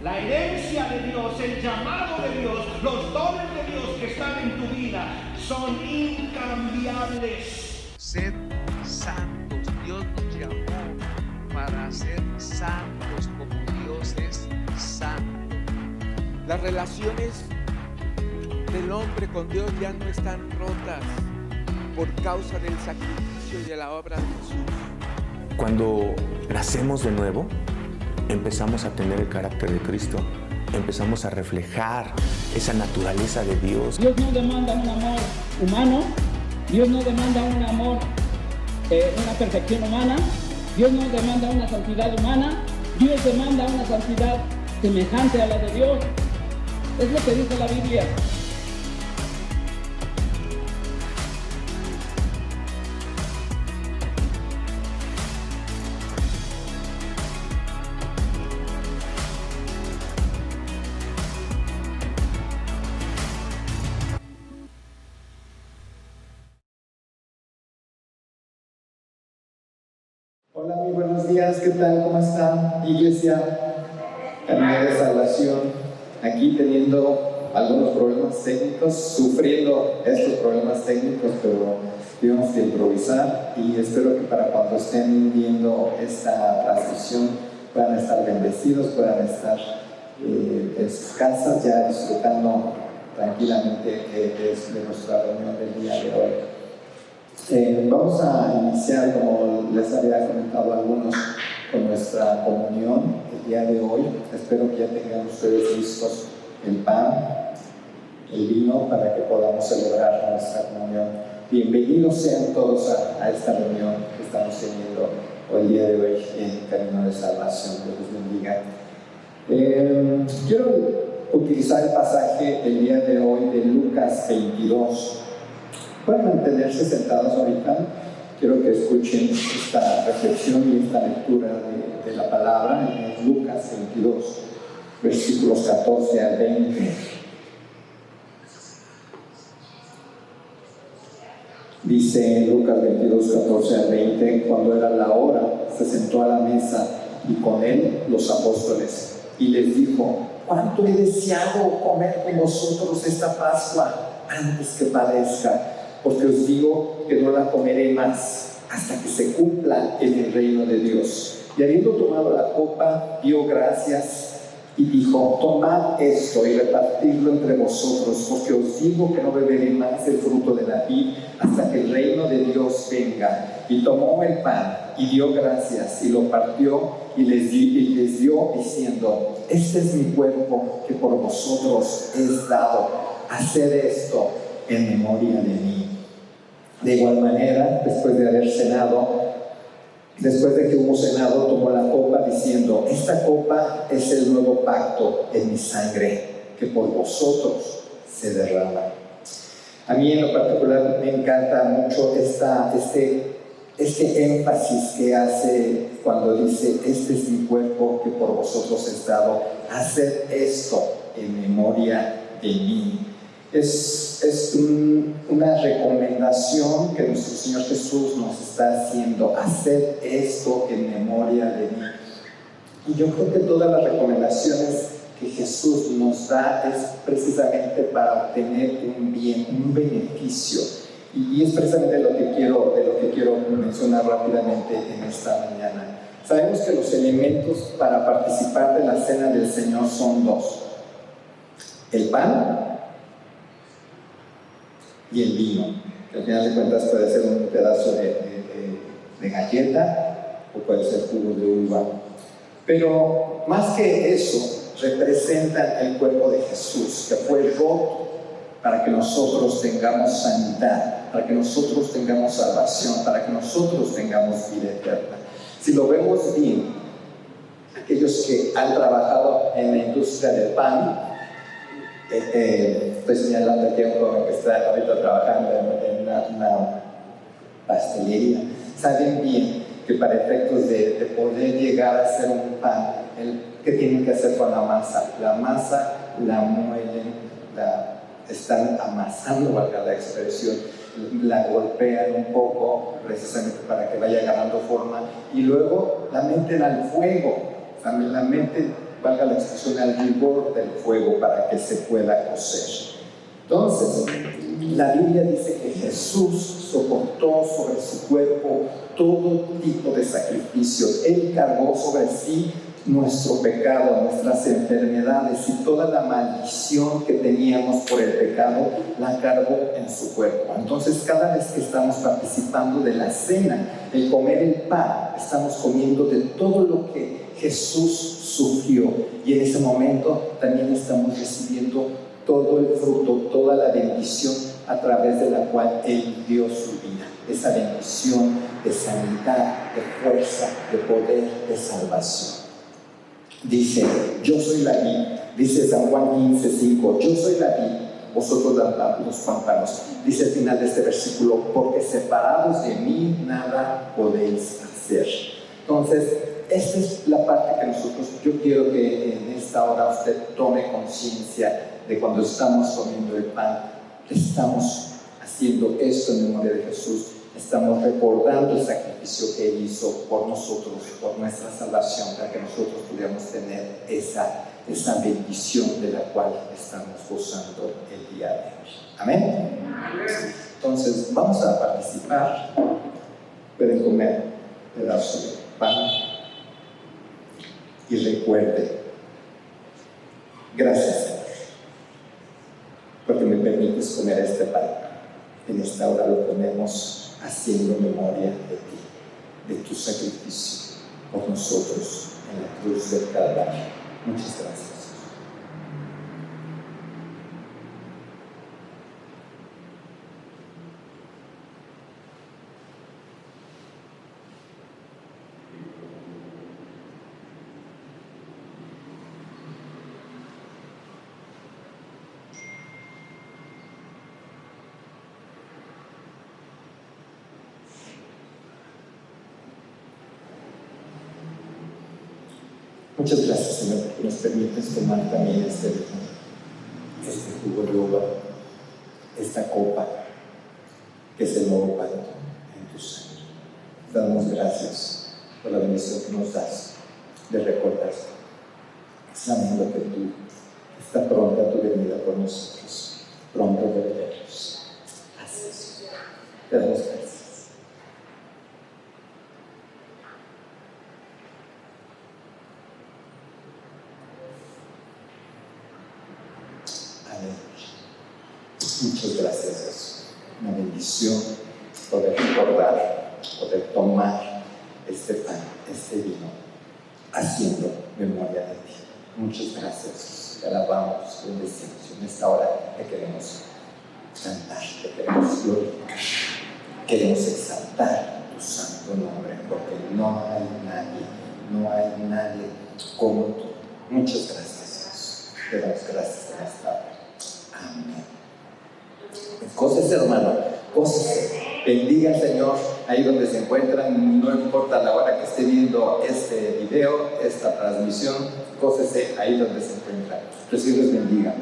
La herencia de Dios, el llamado de Dios, los dones de Dios que están en tu vida son incambiables. Sed santos. Dios nos llamó para ser santos como Dios es santo. Las relaciones del hombre con Dios ya no están rotas por causa del sacrificio y de la obra de Jesús. Cuando nacemos de nuevo, empezamos a tener el carácter de Cristo, empezamos a reflejar esa naturaleza de Dios. Dios no demanda un amor humano, Dios no demanda un amor, una perfección humana, Dios no demanda una santidad humana, Dios demanda una santidad semejante a la de Dios. Es lo que dice la Biblia. Hola, muy buenos días, ¿qué tal? ¿Cómo están? Iglesia, Camino de Salvación, aquí teniendo algunos problemas técnicos, sufriendo estos problemas técnicos, pero tuvimos que improvisar y espero que para cuando estén viendo esta transmisión puedan estar bendecidos, puedan estar en sus casas ya disfrutando tranquilamente de nuestra reunión del día de hoy. Vamos a iniciar, como les había comentado a algunos, con nuestra comunión el día de hoy. Espero que ya tengan ustedes listos el pan, el vino, para que podamos celebrar nuestra comunión. Bienvenidos sean todos a esta reunión que estamos teniendo hoy, el día de hoy, en Camino de Salvación. Dios bendiga. Quiero utilizar el pasaje el día de hoy de Lucas 22. Pueden mantenerse sentados ahorita. Quiero que escuchen esta reflexión y esta lectura de la palabra en Lucas 22, versículos 14 al 20. Dice Lucas 22, 14 al 20: cuando era la hora, se sentó a la mesa y con él los apóstoles, y les dijo: ¿cuánto he deseado comer con vosotros esta Pascua antes que padezca? Porque os digo que no la comeré más hasta que se cumpla en el reino de Dios. Y habiendo tomado la copa, dio gracias y dijo: tomad esto y repartidlo entre vosotros, porque os digo que no beberé más del fruto de la vid hasta que el reino de Dios venga. Y tomó el pan y dio gracias y lo partió y les dio diciendo: este es mi cuerpo que por vosotros es dado. Haced esto en memoria de mí. De igual manera, después de que hubo cenado, tomó la copa diciendo: esta copa es el nuevo pacto en mi sangre, que por vosotros se derrama. A mí en lo particular me encanta mucho este énfasis que hace cuando dice: este es mi cuerpo que por vosotros es dado. Haced esto en memoria de mí. Es una recomendación que nuestro Señor Jesús nos está haciendo: hacer esto en memoria de mí. Y yo creo que todas las recomendaciones que Jesús nos da es precisamente para obtener un bien, un beneficio. Y es precisamente de lo que quiero mencionar rápidamente en esta mañana. Sabemos que los elementos para participar de la cena del Señor son dos: el pan y el vino, que al final de cuentas puede ser un pedazo de galleta o puede ser jugo de uva. Pero más que eso, representan el cuerpo de Jesús, que fue roto para que nosotros tengamos sanidad, para que nosotros tengamos salvación, para que nosotros tengamos vida eterna. Si lo vemos bien, aquellos que han trabajado en la industria del pan, estoy señalando aquí a un joven que está ahorita trabajando en una pastelería, saben bien que para efectos de poder llegar a hacer un pan, ¿qué tienen que hacer con la masa? La masa la muelen, están amasando, valga la expresión, la golpean un poco precisamente para que vaya ganando forma y luego la meten al fuego, también la meten valga la expresión, al rigor del fuego para que se pueda cocer. Entonces, la Biblia dice que Jesús soportó sobre su cuerpo todo tipo de sacrificios. Él cargó sobre sí nuestro pecado, nuestras enfermedades y toda la maldición que teníamos por el pecado, la cargó en su cuerpo. Entonces, cada vez que estamos participando de la cena, el comer el pan, estamos comiendo de todo lo que Jesús sufrió, y en ese momento también estamos recibiendo todo el fruto, toda la bendición a través de la cual Él dio su vida. Esa bendición de sanidad, de fuerza, de poder, de salvación. Dice, yo soy la vid, dice San Juan 15:5, yo soy la vid, vosotros los pámpanos. Dice al final de este versículo, porque separados de mí nada podéis hacer. Entonces, esta es la parte que nosotros, yo quiero que en esta hora usted tome conciencia de cuando estamos comiendo el pan, estamos haciendo esto en memoria de Jesús, estamos recordando el sacrificio que Él hizo por nosotros, por nuestra salvación, para que nosotros pudiéramos tener esa bendición de la cual estamos gozando el día de hoy. Amén. Entonces, vamos a participar. Pueden comer pedazos de pan. Y recuerde, gracias Señor, porque me permites comer este pan. En esta hora lo comemos haciendo memoria de ti, de tu sacrificio por nosotros en la cruz del Calvario. Muchas gracias. Muchas gracias, Señor, porque nos permites tomar también este jugo de uva, esta copa, que es el nuevo pacto en tu sangre. Te damos gracias por la bendición que nos das de recordar, sabiendo que tú está pronta tu venida por nosotros, pronto volveremos. Gracias. Te damos gracias. Muchas gracias, Jesús. Una bendición poder recordar, poder tomar este pan, este vino, haciendo memoria de ti. Muchas gracias, Jesús. Te alabamos, te bendecimos. En esta hora te queremos cantar, te queremos glorificar, queremos exaltar tu santo nombre, porque no hay nadie como tú. Muchas gracias, Jesús. Te damos gracias en esta hora. Amén. Gócese, hermano, gócese. Bendiga al Señor ahí donde se encuentran, no importa la hora que esté viendo este video, esta transmisión, gócese ahí donde se encuentran. Que Dios les bendiga.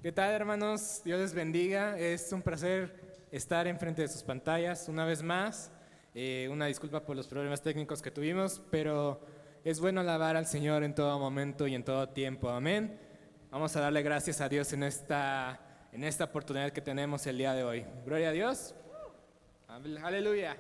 ¿Qué tal, hermanos? Dios les bendiga. Es un placer estar enfrente de sus pantallas una vez más. Una disculpa por los problemas técnicos que tuvimos, pero es bueno alabar al Señor en todo momento y en todo tiempo. Amén. Vamos a darle gracias a Dios en esta oportunidad que tenemos el día de hoy. Gloria a Dios. Aleluya.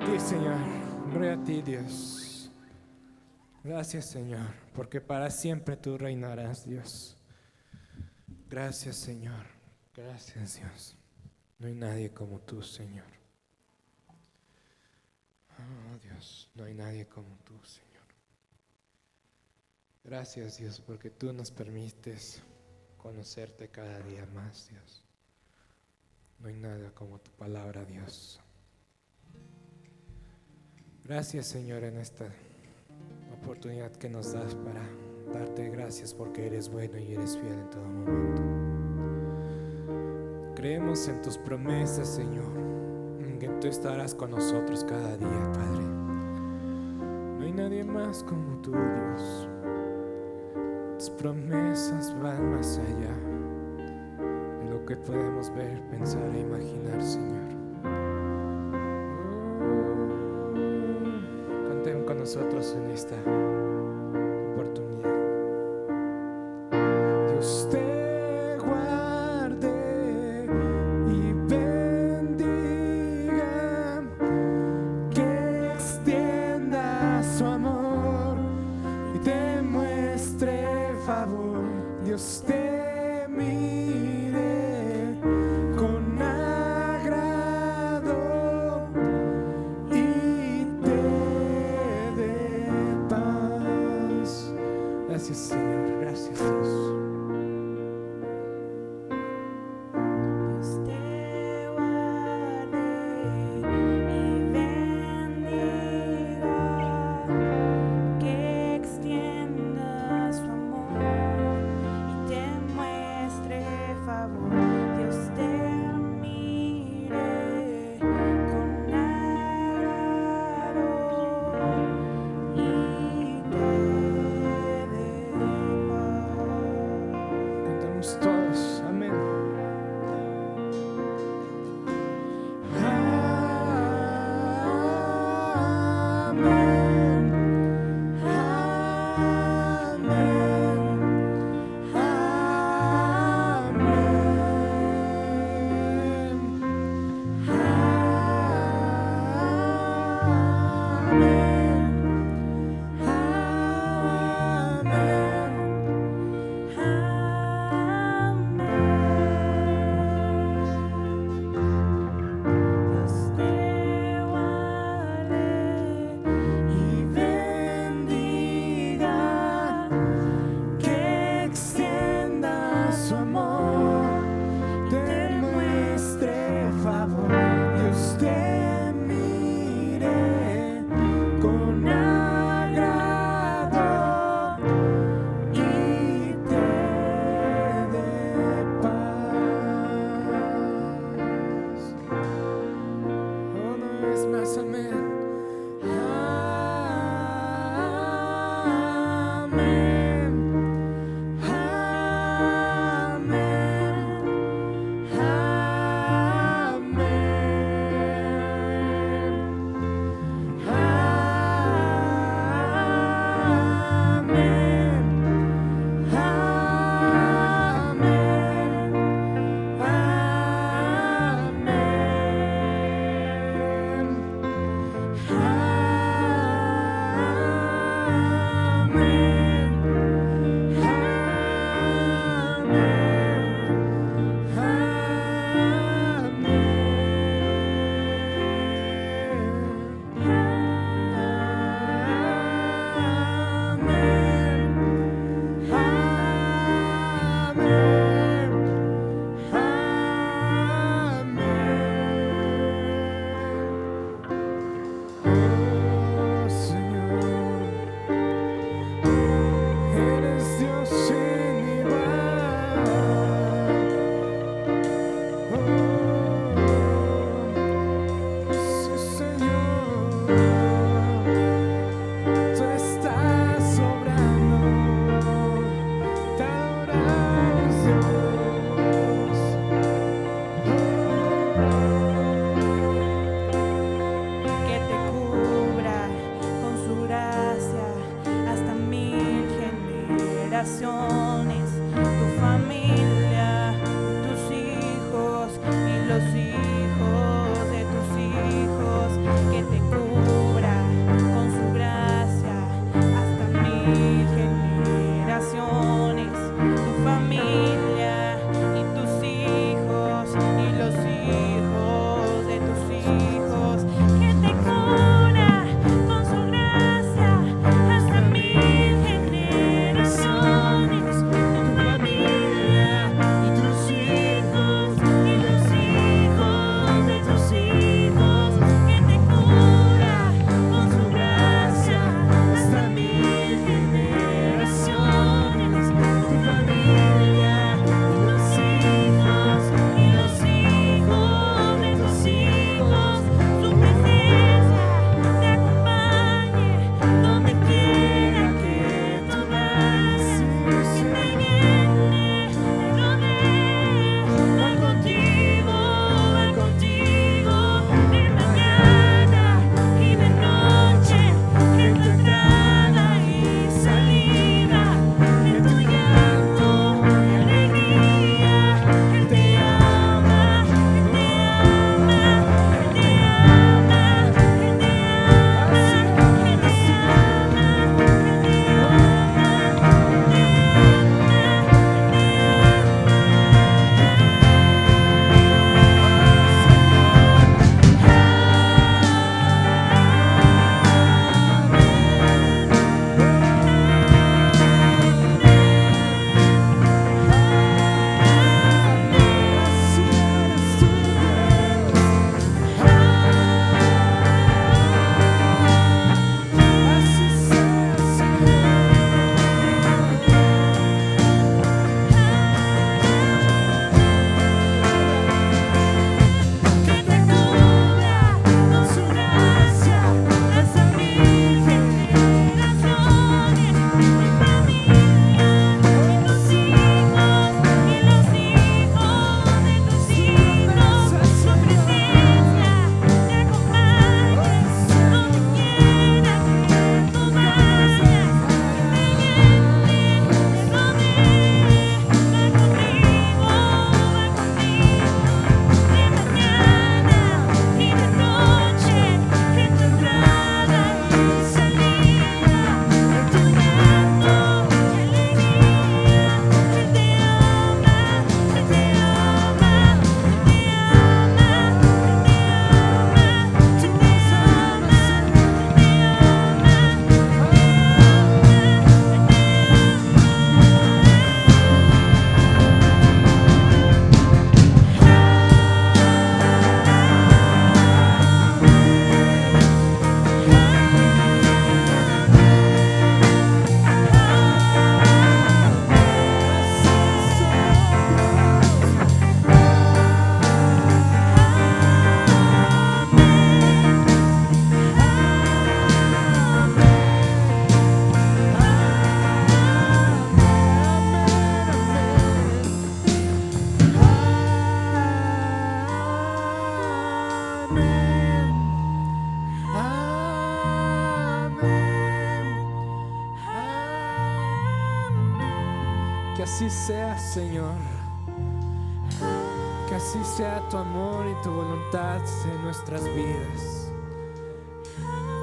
ti, Señor. Gloria a ti, Dios. Gracias, Señor, porque para siempre tú reinarás, Dios. Gracias, Señor. Gracias, Dios. No hay nadie como tú, Señor. Oh, Dios, no hay nadie como tú, Señor. Gracias, Dios, porque tú nos permites conocerte cada día más, Dios. No hay nada como tu palabra, Dios. Gracias, Señor, en esta oportunidad que nos das para darte gracias porque eres bueno y eres fiel en todo momento. Creemos en tus promesas, Señor, en que tú estarás con nosotros cada día, Padre. No hay nadie más como tú, Dios. Tus promesas van más allá de lo que podemos ver, pensar e imaginar, Señor. Canten con nosotros en esta oportunidad. Dios te guarde y bendiga, que extienda su amor y te muestre favor. Dios te mire con agrado y te dé paz. así sea, Señor. Que así sea tu amor y tu voluntad en nuestras vidas.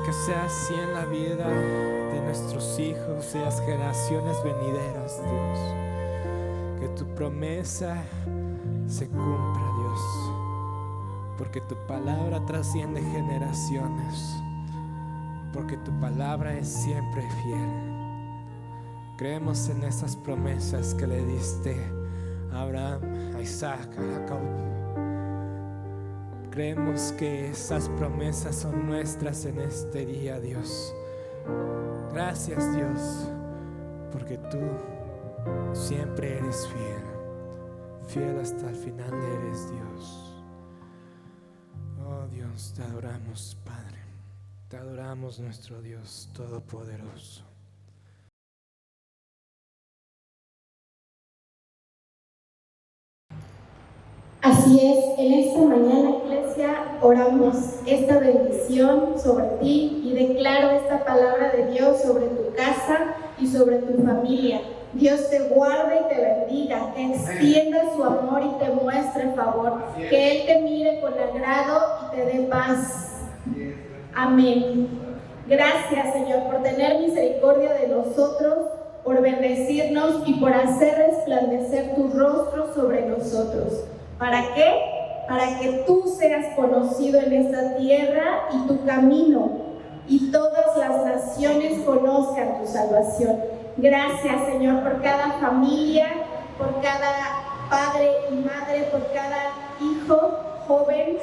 Que sea así en la vida de nuestros hijos y las generaciones venideras, Dios. Que tu promesa se cumpla, Dios. Porque tu palabra trasciende generaciones. Porque tu palabra es siempre fiel. Creemos en esas promesas que le diste a Abraham, a Isaac, a Jacob. Creemos que esas promesas son nuestras en este día, Dios. Gracias, Dios, porque tú siempre eres fiel. Fiel hasta el final eres, Dios. Oh Dios, te adoramos, Padre. Te adoramos, nuestro Dios Todopoderoso. Así es, en esta mañana, iglesia, oramos esta bendición sobre ti y declaro esta palabra de Dios sobre tu casa y sobre tu familia. Dios te guarde y te bendiga, que extienda su amor y te muestre favor, que Él te mire con agrado y te dé paz. Amén. Gracias, Señor, por tener misericordia de nosotros, por bendecirnos y por hacer resplandecer tu rostro sobre nosotros. ¿Para qué? Para que tú seas conocido en esta tierra y tu camino, y todas las naciones conozcan tu salvación. Gracias, Señor, por cada familia, por cada padre y madre, por cada hijo, joven,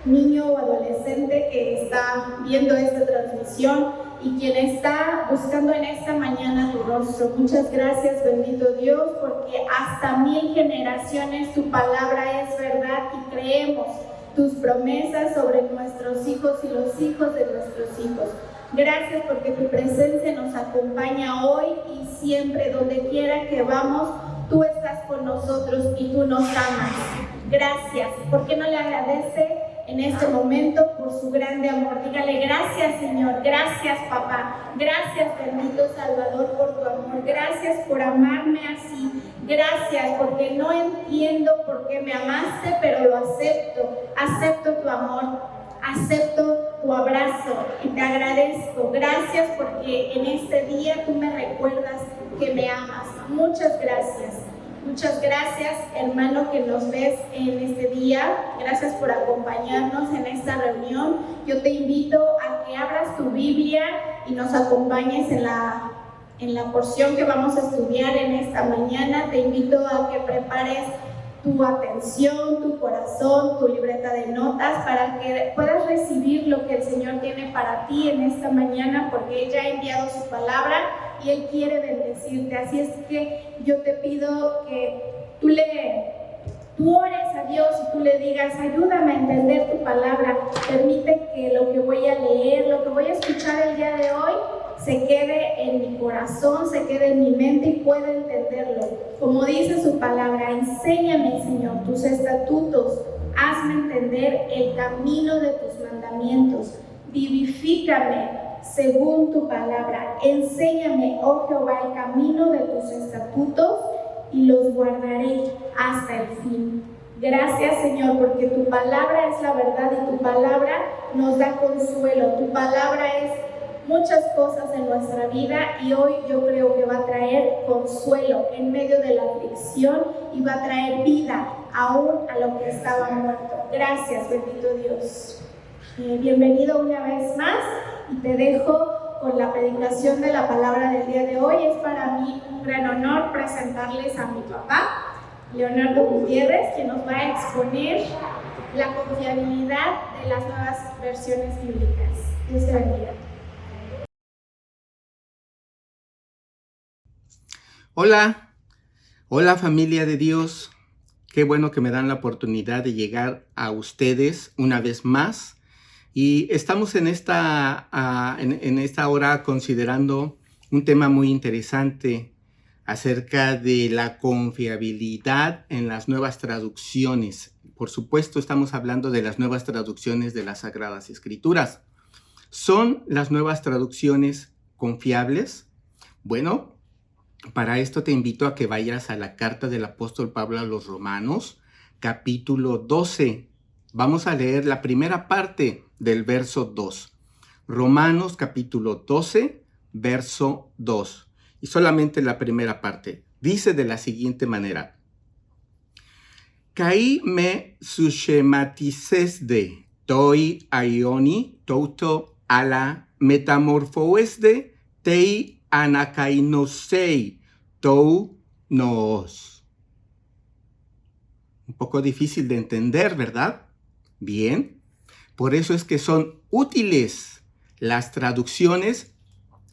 niño o adolescente que está viendo esta transmisión y quien está buscando en esta mañana tu rostro. Muchas gracias, bendito Dios, porque hasta 1000 generaciones tu palabra es verdad y creemos tus promesas sobre nuestros hijos y los hijos de nuestros hijos. Gracias porque tu presencia nos acompaña hoy y siempre, donde quiera que vamos, tú estás con nosotros y tú nos amas. Gracias. ¿Por qué no le agradece en este momento por su grande amor? Dígale: gracias, Señor, gracias, papá, gracias, bendito Salvador, por tu amor, gracias por amarme así, gracias porque no entiendo por qué me amaste, pero lo acepto tu amor, acepto tu abrazo y te agradezco. Gracias porque en este día tú me recuerdas que me amas. Muchas gracias. Muchas gracias, hermano, que nos ves en este día. Gracias por acompañarnos en esta reunión. Yo te invito a que abras tu Biblia y nos acompañes en la porción que vamos a estudiar en esta mañana. Te invito a que prepares tu atención, tu corazón, tu libreta de notas para que puedas recibir lo que el Señor tiene para ti en esta mañana, porque Él ya ha enviado su palabra y Él quiere bendecirte. Así es que yo te pido que tú ores a Dios y tú le digas: ayúdame a entender tu palabra, permite que lo que voy a leer, lo que voy a escuchar el día de hoy se quede en mi corazón, se quede en mi mente y pueda entenderlo. Como dice su palabra: enséñame, Señor, tus estatutos, hazme entender el camino de tus mandamientos, vivifícame según tu palabra. Enséñame, oh Jehová, el camino de tus estatutos y los guardaré hasta el fin. Gracias, Señor, porque tu palabra es la verdad y tu palabra nos da consuelo. Tu palabra es muchas cosas en nuestra vida y hoy yo creo que va a traer consuelo en medio de la aflicción y va a traer vida aún a lo que estaba muerto. Gracias, bendito Dios. Bienvenido una vez más y te dejo con la predicación de la palabra del día de hoy. Es para mí un gran honor presentarles a mi papá, Leonardo Gutiérrez, que nos va a exponer la confiabilidad de las nuevas versiones bíblicas. Dios te bendiga. Hola familia de Dios, qué bueno que me dan la oportunidad de llegar a ustedes una vez más y estamos en esta hora considerando un tema muy interesante acerca de la confiabilidad en las nuevas traducciones. Por supuesto, estamos hablando de las nuevas traducciones de las Sagradas Escrituras. ¿Son las nuevas traducciones confiables? Bueno, Para esto te invito a que vayas a la carta del apóstol Pablo a los Romanos, capítulo 12. Vamos a leer la primera parte del verso 2. Romanos capítulo 12, verso 2. Y solamente la primera parte. Dice de la siguiente manera. Kai me sushematisesde toi aioni touto ala metamorfoesde tei anakainosei tou nos. Un poco difícil de entender, ¿verdad? Bien, por eso es que son útiles las traducciones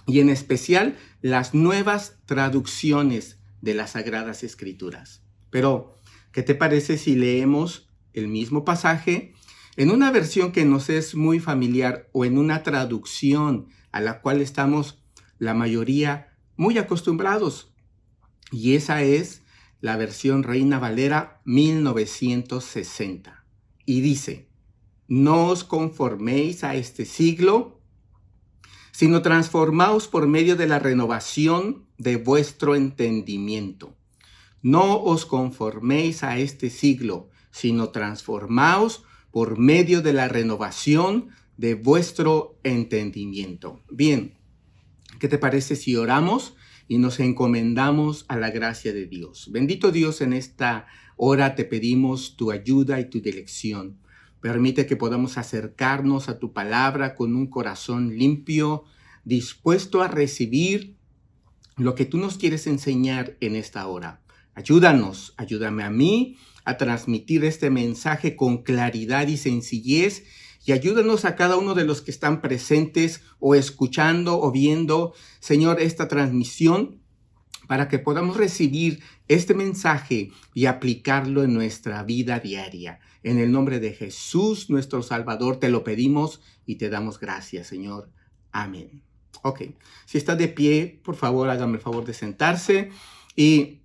y en especial las nuevas traducciones de las Sagradas Escrituras. Pero, ¿qué te parece si leemos el mismo pasaje en una versión que nos es muy familiar o en una traducción a la cual estamos la mayoría muy acostumbrados? Y esa es la versión Reina Valera 1960. Y dice, no os conforméis a este siglo, sino transformaos por medio de la renovación de vuestro entendimiento. No os conforméis a este siglo, sino transformaos por medio de la renovación de vuestro entendimiento. Bien, ¿qué te parece si oramos y nos encomendamos a la gracia de Dios? Bendito Dios, en esta hora te pedimos tu ayuda y tu dirección. Permite que podamos acercarnos a tu palabra con un corazón limpio, dispuesto a recibir lo que tú nos quieres enseñar en esta hora. Ayúdanos, ayúdame a mí a transmitir este mensaje con claridad y sencillez y ayúdanos a cada uno de los que están presentes o escuchando o viendo, Señor, esta transmisión para que podamos recibir este mensaje y aplicarlo en nuestra vida diaria. En el nombre de Jesús, nuestro Salvador, te lo pedimos y te damos gracias, Señor. Amén. Ok, si está de pie, por favor, hágame el favor de sentarse y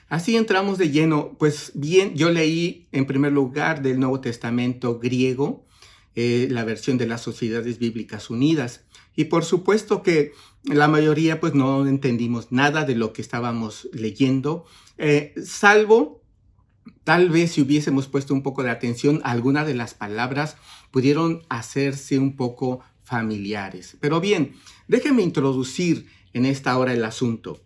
así entramos de lleno. Pues bien, yo leí en primer lugar del Nuevo Testamento griego, la versión de las Sociedades Bíblicas Unidas. Y por supuesto que la mayoría pues no entendimos nada de lo que estábamos leyendo, salvo tal vez si hubiésemos puesto un poco de atención, algunas de las palabras pudieron hacerse un poco familiares. Pero bien, déjenme introducir en esta hora el asunto.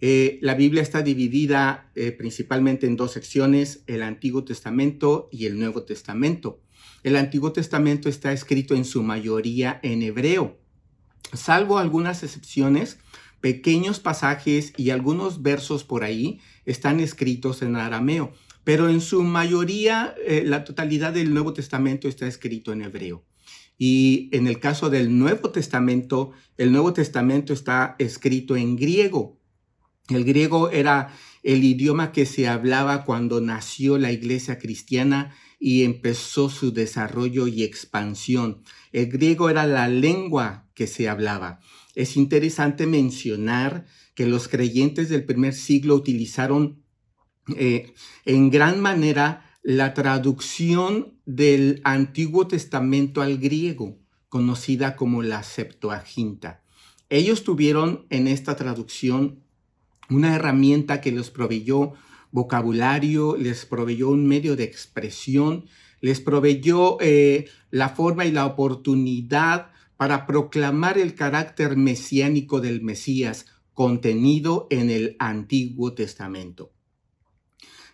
La Biblia está dividida principalmente en dos secciones, el Antiguo Testamento y el Nuevo Testamento. El Antiguo Testamento está escrito en su mayoría en hebreo, salvo algunas excepciones, pequeños pasajes y algunos versos por ahí están escritos en arameo, pero en su mayoría la totalidad del Nuevo Testamento está escrito en hebreo. Y en el caso del Nuevo Testamento, el Nuevo Testamento está escrito en griego. El griego era el idioma que se hablaba cuando nació la iglesia cristiana y empezó su desarrollo y expansión. El griego era la lengua que se hablaba. Es interesante mencionar que los creyentes del primer siglo utilizaron en gran manera la traducción del Antiguo Testamento al griego, conocida como la Septuaginta. Ellos tuvieron en esta traducción una herramienta que les proveyó vocabulario, les proveyó un medio de expresión, les proveyó la forma y la oportunidad para proclamar el carácter mesiánico del Mesías contenido en el Antiguo Testamento.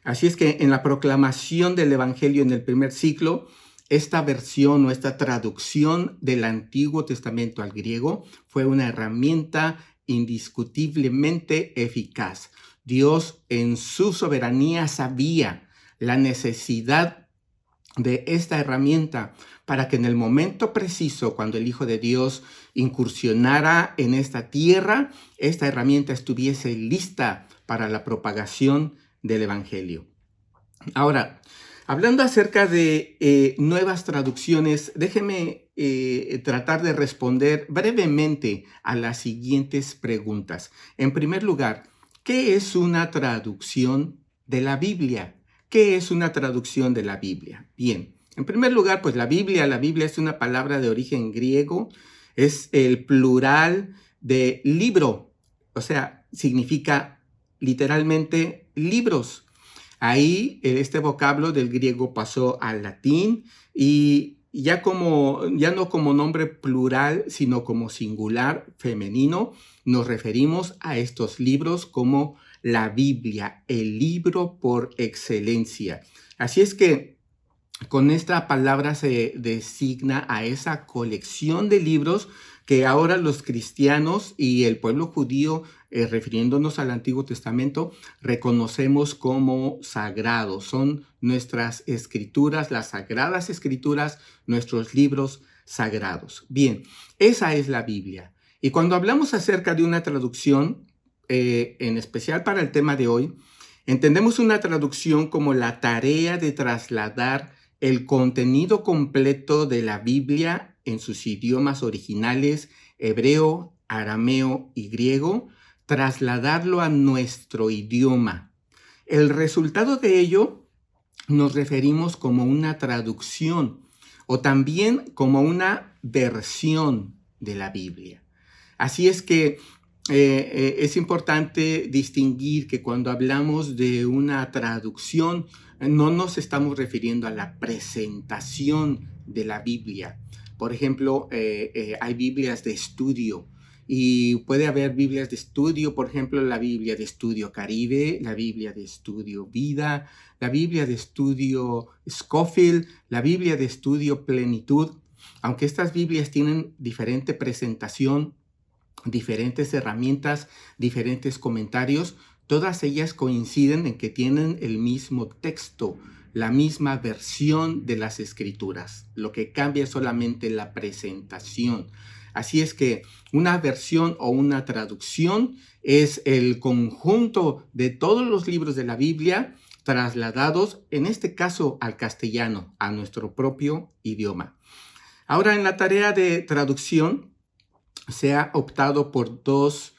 Así es que en la proclamación del Evangelio en el primer siglo, esta versión o esta traducción del Antiguo Testamento al griego fue una herramienta indiscutiblemente eficaz. Dios en su soberanía sabía la necesidad de esta herramienta para que en el momento preciso, cuando el Hijo de Dios incursionara en esta tierra, esta herramienta estuviese lista para la propagación del Evangelio. Ahora, hablando acerca de nuevas traducciones, déjeme tratar de responder brevemente a las siguientes preguntas. En primer lugar, ¿qué es una traducción de la Biblia? ¿Qué es una traducción de la Biblia? Bien, en primer lugar, pues la Biblia es una palabra de origen griego, es el plural de libro, o sea, significa literalmente libros. Ahí este vocablo del griego pasó al latín y ya no como nombre plural, sino como singular femenino, nos referimos a estos libros como la Biblia, el libro por excelencia. Así es que con esta palabra se designa a esa colección de libros que ahora los cristianos y el pueblo judío, refiriéndonos al Antiguo Testamento, reconocemos como sagrados. Son nuestras escrituras, las sagradas escrituras, nuestros libros sagrados. Bien, esa es la Biblia. Y cuando hablamos acerca de una traducción, en especial para el tema de hoy, entendemos una traducción como la tarea de trasladar el contenido completo de la Biblia en sus idiomas originales, hebreo, arameo y griego, trasladarlo a nuestro idioma. El resultado de ello nos referimos como una traducción o también como una versión de la Biblia. Así es que es importante distinguir que cuando hablamos de una traducción, no nos estamos refiriendo a la presentación de la Biblia. Por ejemplo, hay Biblias de estudio y puede haber Biblias de estudio, por ejemplo, la Biblia de Estudio Caribe, la Biblia de Estudio Vida, la Biblia de Estudio Scofield, la Biblia de Estudio Plenitud. Aunque estas Biblias tienen diferente presentación, diferentes herramientas, diferentes comentarios, todas ellas coinciden en que tienen el mismo texto, la misma versión de las Escrituras. Lo que cambia es solamente la presentación. Así es que una versión o una traducción es el conjunto de todos los libros de la Biblia trasladados, en este caso al castellano, a nuestro propio idioma. Ahora, en la tarea de traducción se ha optado por dos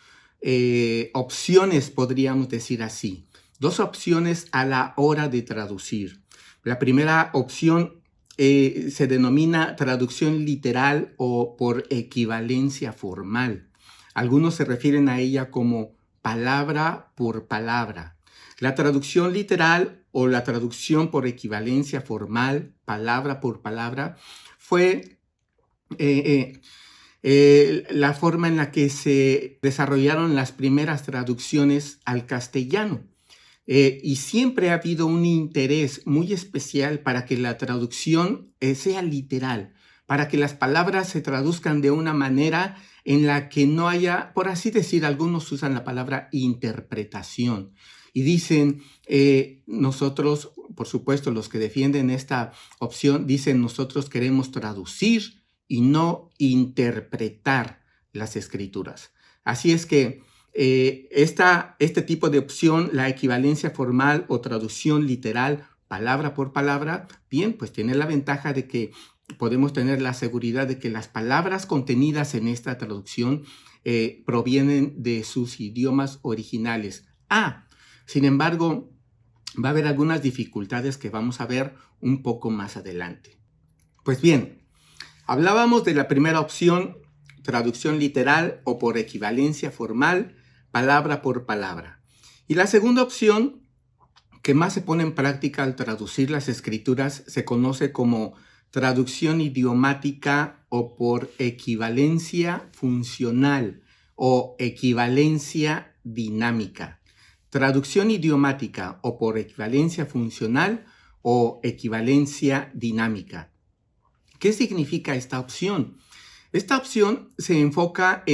opciones, podríamos decir así. Dos opciones a la hora de traducir. La primera opción se denomina traducción literal o por equivalencia formal. Algunos se refieren a ella como palabra por palabra. La traducción literal o la traducción por equivalencia formal, palabra por palabra, fue la forma en la que se desarrollaron las primeras traducciones al castellano. Y siempre ha habido un interés muy especial para que la traducción sea literal, para que las palabras se traduzcan de una manera en la que no haya, por así decir, algunos usan la palabra interpretación y dicen, nosotros, por supuesto, los que defienden esta opción, dicen nosotros queremos traducir y no interpretar las Escrituras. Así es que este tipo de opción, la equivalencia formal o traducción literal, palabra por palabra, bien, pues tiene la ventaja de que podemos tener la seguridad de que las palabras contenidas en esta traducción provienen de sus idiomas originales. Sin embargo, va a haber algunas dificultades que vamos a ver un poco más adelante. Pues bien, hablábamos de la primera opción, traducción literal o por equivalencia formal, palabra por palabra. Y la segunda opción, que más se pone en práctica al traducir las Escrituras, se conoce como traducción idiomática o por equivalencia funcional o equivalencia dinámica. Traducción idiomática o por equivalencia funcional o equivalencia dinámica. ¿Qué significa esta opción? Esta opción se enfoca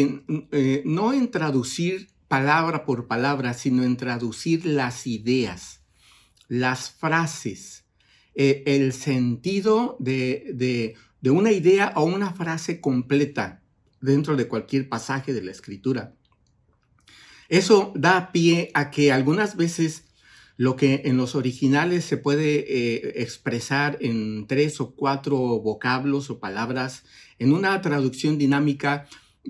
no en traducir palabra por palabra, sino en traducir las ideas, las frases, el sentido de una idea o una frase completa dentro de cualquier pasaje de la Escritura. Eso da pie a que algunas veces lo que en los originales se puede expresar en 3 o 4 vocablos o palabras, en una traducción dinámica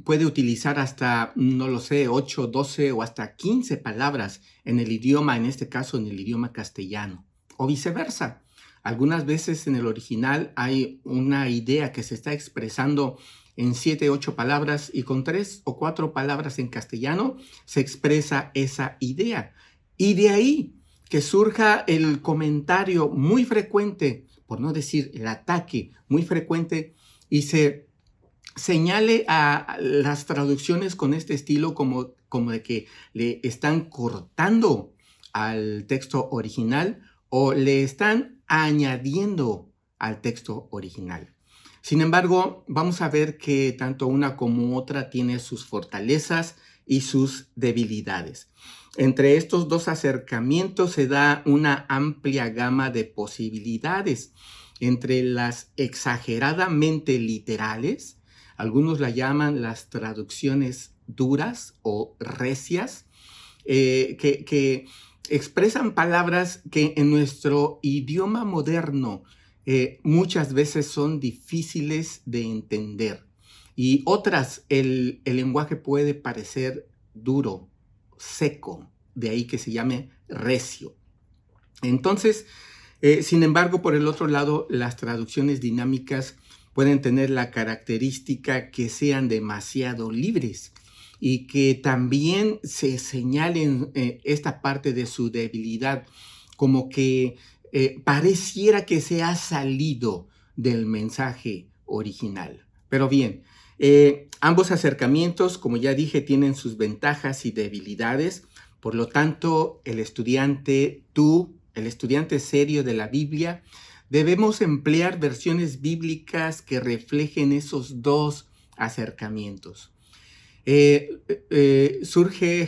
puede utilizar hasta, 8, 12 o hasta 15 palabras en el idioma, en este caso en el idioma castellano, o viceversa. Algunas veces en el original hay una idea que se está expresando en 7, 8 palabras y con 3 o 4 palabras en castellano se expresa esa idea. Y de ahí que surja el comentario muy frecuente, por no decir el ataque muy frecuente, y se señale a las traducciones con este estilo como de que le están cortando al texto original o le están añadiendo al texto original. Sin embargo, vamos a ver que tanto una como otra tiene sus fortalezas y sus debilidades. Entre estos dos acercamientos se da una amplia gama de posibilidades, entre las exageradamente literales, algunos la llaman las traducciones duras o recias, que expresan palabras que en nuestro idioma moderno muchas veces son difíciles de entender. Y otras, el lenguaje puede parecer duro, seco, de ahí que se llame recio. Entonces, sin embargo, por el otro lado, las traducciones dinámicas pueden tener la característica que sean demasiado libres y que también se señalen esta parte de su debilidad, como que pareciera que se ha salido del mensaje original. Pero bien, ambos acercamientos, como ya dije, tienen sus ventajas y debilidades. Por lo tanto, el estudiante serio de la Biblia, debemos emplear versiones bíblicas que reflejen esos dos acercamientos. Surge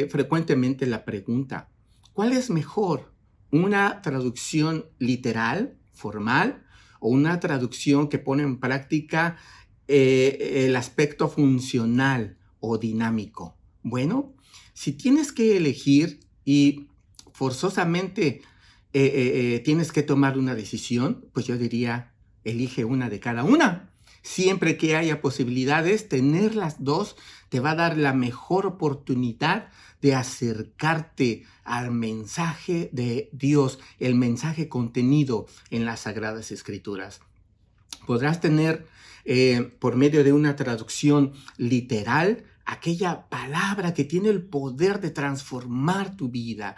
frecuentemente la pregunta, ¿cuál es mejor? ¿Una traducción literal, formal, o una traducción que pone en práctica el aspecto funcional o dinámico? Bueno, si tienes que elegir y forzosamente tienes que tomar una decisión, pues yo diría, elige una de cada una. Siempre que haya posibilidades, tener las dos te va a dar la mejor oportunidad de acercarte al mensaje de Dios, el mensaje contenido en las Sagradas Escrituras. Podrás tener, por medio de una traducción literal, aquella palabra que tiene el poder de transformar tu vida,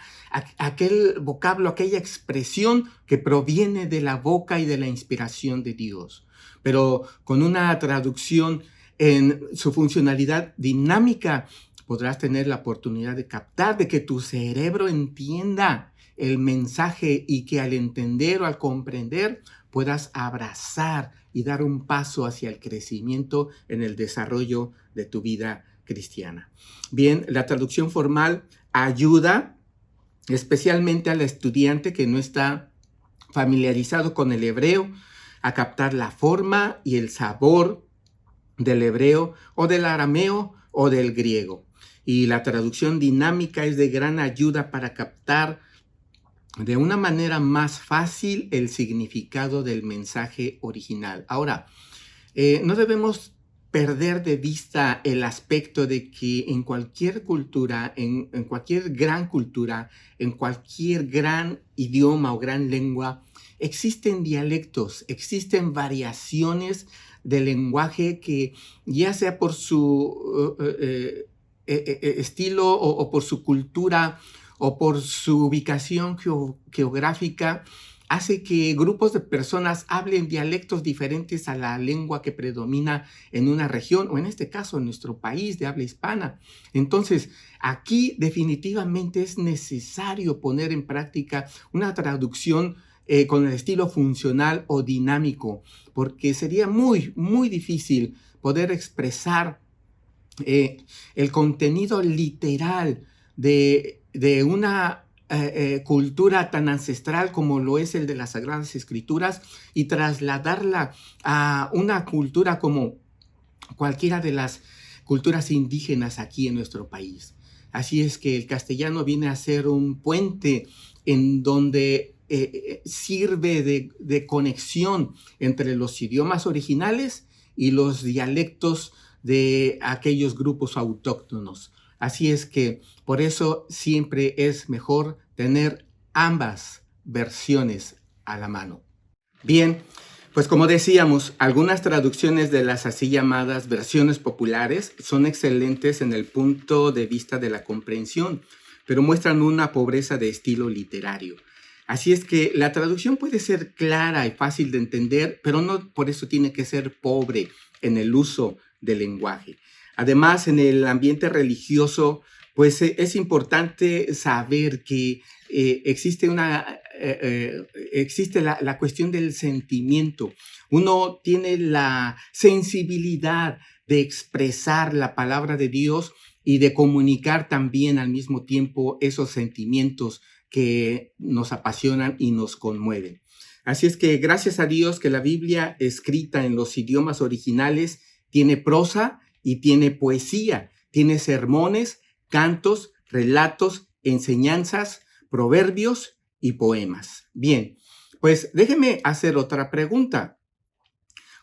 aquel vocablo, aquella expresión que proviene de la boca y de la inspiración de Dios. Pero con una traducción en su funcionalidad dinámica, podrás tener la oportunidad de captar, de que tu cerebro entienda el mensaje y que al entender o al comprender puedas abrazar y dar un paso hacia el crecimiento en el desarrollo de tu vida cristiana. Bien, la traducción formal ayuda especialmente al estudiante que no está familiarizado con el hebreo a captar la forma y el sabor del hebreo o del arameo o del griego. Y la traducción dinámica es de gran ayuda para captar de una manera más fácil el significado del mensaje original. Ahora, no debemos perder de vista el aspecto de que en cualquier cultura, en cualquier gran cultura, en cualquier gran idioma o gran lengua, existen dialectos, existen variaciones del lenguaje que ya sea por su estilo o por su cultura o por su ubicación geográfica, hace que grupos de personas hablen dialectos diferentes a la lengua que predomina en una región, o en este caso en nuestro país de habla hispana. Entonces, aquí definitivamente es necesario poner en práctica una traducción con el estilo funcional o dinámico, porque sería muy, muy difícil poder expresar el contenido literal de una cultura tan ancestral como lo es el de las Sagradas Escrituras y trasladarla a una cultura como cualquiera de las culturas indígenas aquí en nuestro país. Así es que el castellano viene a ser un puente en donde sirve de conexión entre los idiomas originales y los dialectos de aquellos grupos autóctonos. Así es que por eso siempre es mejor tener ambas versiones, a la mano. Bien, pues como decíamos, algunas traducciones de las así llamadas versiones populares son excelentes en el punto de vista de la comprensión, pero muestran una pobreza de estilo literario. Así es que la traducción puede ser clara y fácil de entender, pero no por eso tiene que ser pobre en el uso del lenguaje. Además, en el ambiente religioso, pues es importante saber que existe la cuestión del sentimiento. Uno tiene la sensibilidad de expresar la palabra de Dios y de comunicar también al mismo tiempo esos sentimientos que nos apasionan y nos conmueven. Así es que gracias a Dios que la Biblia escrita en los idiomas originales tiene prosa y tiene poesía, tiene sermones, cantos, relatos, enseñanzas, proverbios y poemas. Bien, pues déjeme hacer otra pregunta.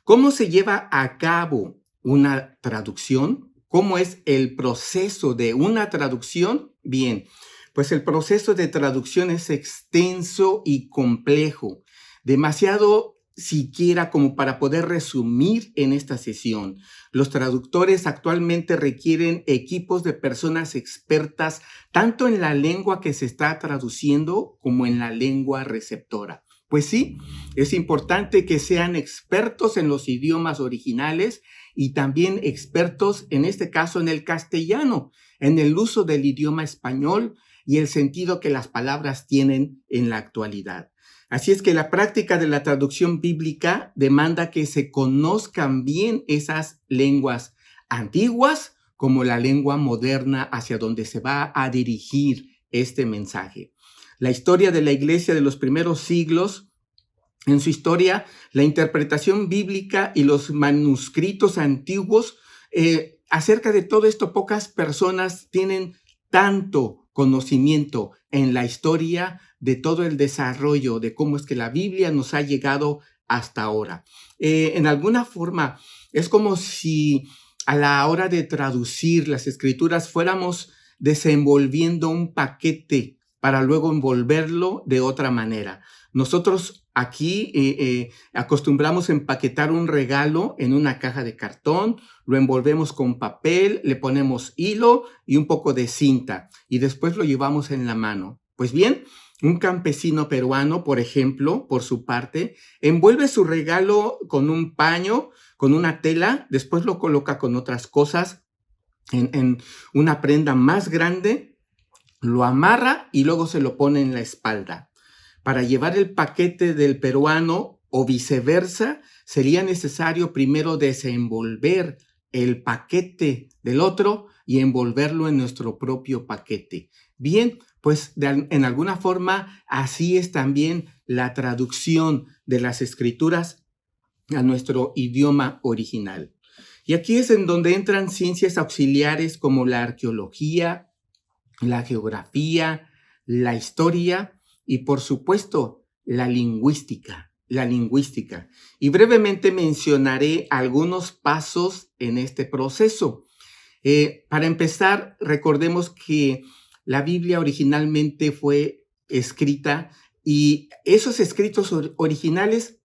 ¿Cómo se lleva a cabo una traducción? ¿Cómo es el proceso de una traducción? Bien, pues el proceso de traducción es extenso y complejo, demasiado siquiera como para poder resumir en esta sesión. Los traductores actualmente requieren equipos de personas expertas tanto en la lengua que se está traduciendo como en la lengua receptora. Pues sí, es importante que sean expertos en los idiomas originales y también expertos, en este caso, en el castellano, en el uso del idioma español y el sentido que las palabras tienen en la actualidad. Así es que la práctica de la traducción bíblica demanda que se conozcan bien esas lenguas antiguas como la lengua moderna hacia donde se va a dirigir este mensaje. La historia de la iglesia de los primeros siglos, en su historia, la interpretación bíblica y los manuscritos antiguos, acerca de todo esto, pocas personas tienen tanto conocimiento en la historia de todo el desarrollo de cómo es que la Biblia nos ha llegado hasta ahora. En alguna forma, es como si a la hora de traducir las escrituras fuéramos desenvolviendo un paquete para luego envolverlo de otra manera. Nosotros aquí acostumbramos a empaquetar un regalo en una caja de cartón, lo envolvemos con papel, le ponemos hilo y un poco de cinta y después lo llevamos en la mano. Pues bien, un campesino peruano, por ejemplo, por su parte, envuelve su regalo con un paño, con una tela, después lo coloca con otras cosas en una prenda más grande, lo amarra y luego se lo pone en la espalda. Para llevar el paquete del peruano o viceversa, sería necesario primero desenvolver el paquete del otro y envolverlo en nuestro propio paquete. Bien, pues en alguna forma así es también la traducción de las escrituras a nuestro idioma original. Y aquí es en donde entran ciencias auxiliares como la arqueología, la geografía, la historia y por supuesto la lingüística. Y brevemente mencionaré algunos pasos en este proceso. Para empezar, recordemos que la Biblia originalmente fue escrita y esos escritos originales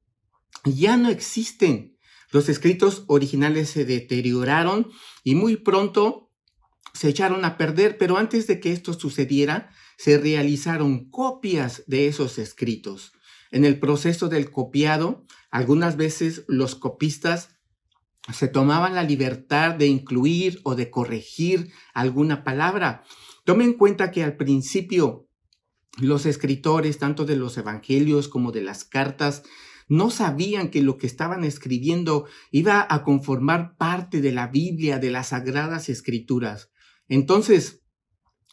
ya no existen. Los escritos originales se deterioraron y muy pronto se echaron a perder, pero antes de que esto sucediera, se realizaron copias de esos escritos. En el proceso del copiado, algunas veces los copistas se tomaban la libertad de incluir o de corregir alguna palabra. Tomen en cuenta que al principio los escritores, tanto de los evangelios como de las cartas, no sabían que lo que estaban escribiendo iba a conformar parte de la Biblia, de las Sagradas Escrituras. Entonces,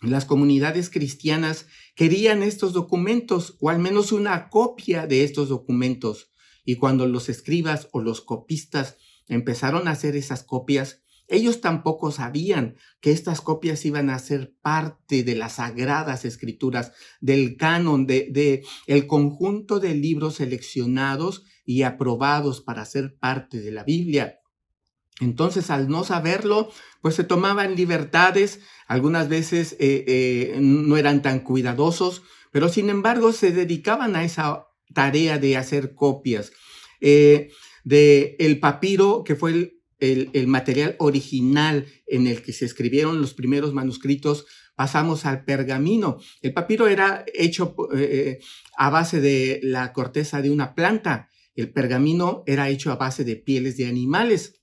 las comunidades cristianas querían estos documentos o al menos una copia de estos documentos. Y cuando los escribas o los copistas empezaron a hacer esas copias, ellos tampoco sabían que estas copias iban a ser parte de las Sagradas Escrituras, del canon, de el conjunto de libros seleccionados y aprobados para ser parte de la Biblia. Entonces, al no saberlo, pues se tomaban libertades, algunas veces no eran tan cuidadosos, pero sin embargo se dedicaban a esa tarea de hacer copias. El papiro, que fue el material original en el que se escribieron los primeros manuscritos, pasamos al pergamino. El papiro era hecho a base de la corteza de una planta. El pergamino era hecho a base de pieles de animales.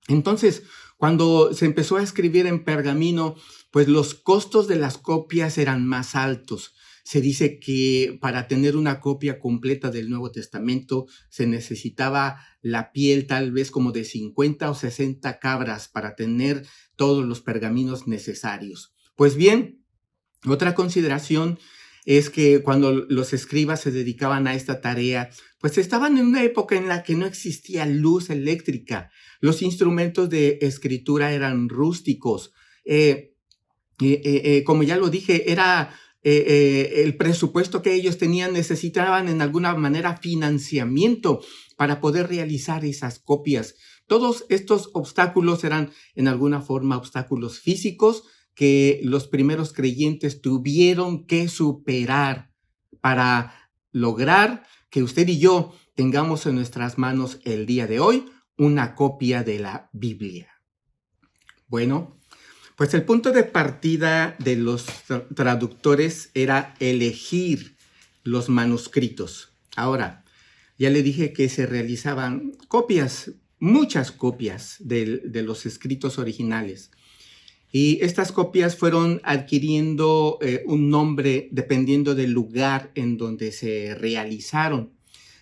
Entonces, cuando se empezó a escribir en pergamino, pues los costos de las copias eran más altos. Se dice que para tener una copia completa del Nuevo Testamento se necesitaba la piel tal vez como de 50 o 60 cabras para tener todos los pergaminos necesarios. Pues bien, otra consideración es que cuando los escribas se dedicaban a esta tarea, pues estaban en una época en la que no existía luz eléctrica. Los instrumentos de escritura eran rústicos. Como ya lo dije, era el presupuesto que ellos tenían, necesitaban en alguna manera financiamiento para poder realizar esas copias. Todos estos obstáculos eran en alguna forma obstáculos físicos que los primeros creyentes tuvieron que superar para lograr que usted y yo tengamos en nuestras manos el día de hoy una copia de la Biblia. Bueno, pues el punto de partida de los traductores era elegir los manuscritos. Ahora, ya le dije que se realizaban copias, muchas copias de los escritos originales. Y estas copias fueron adquiriendo un nombre dependiendo del lugar en donde se realizaron.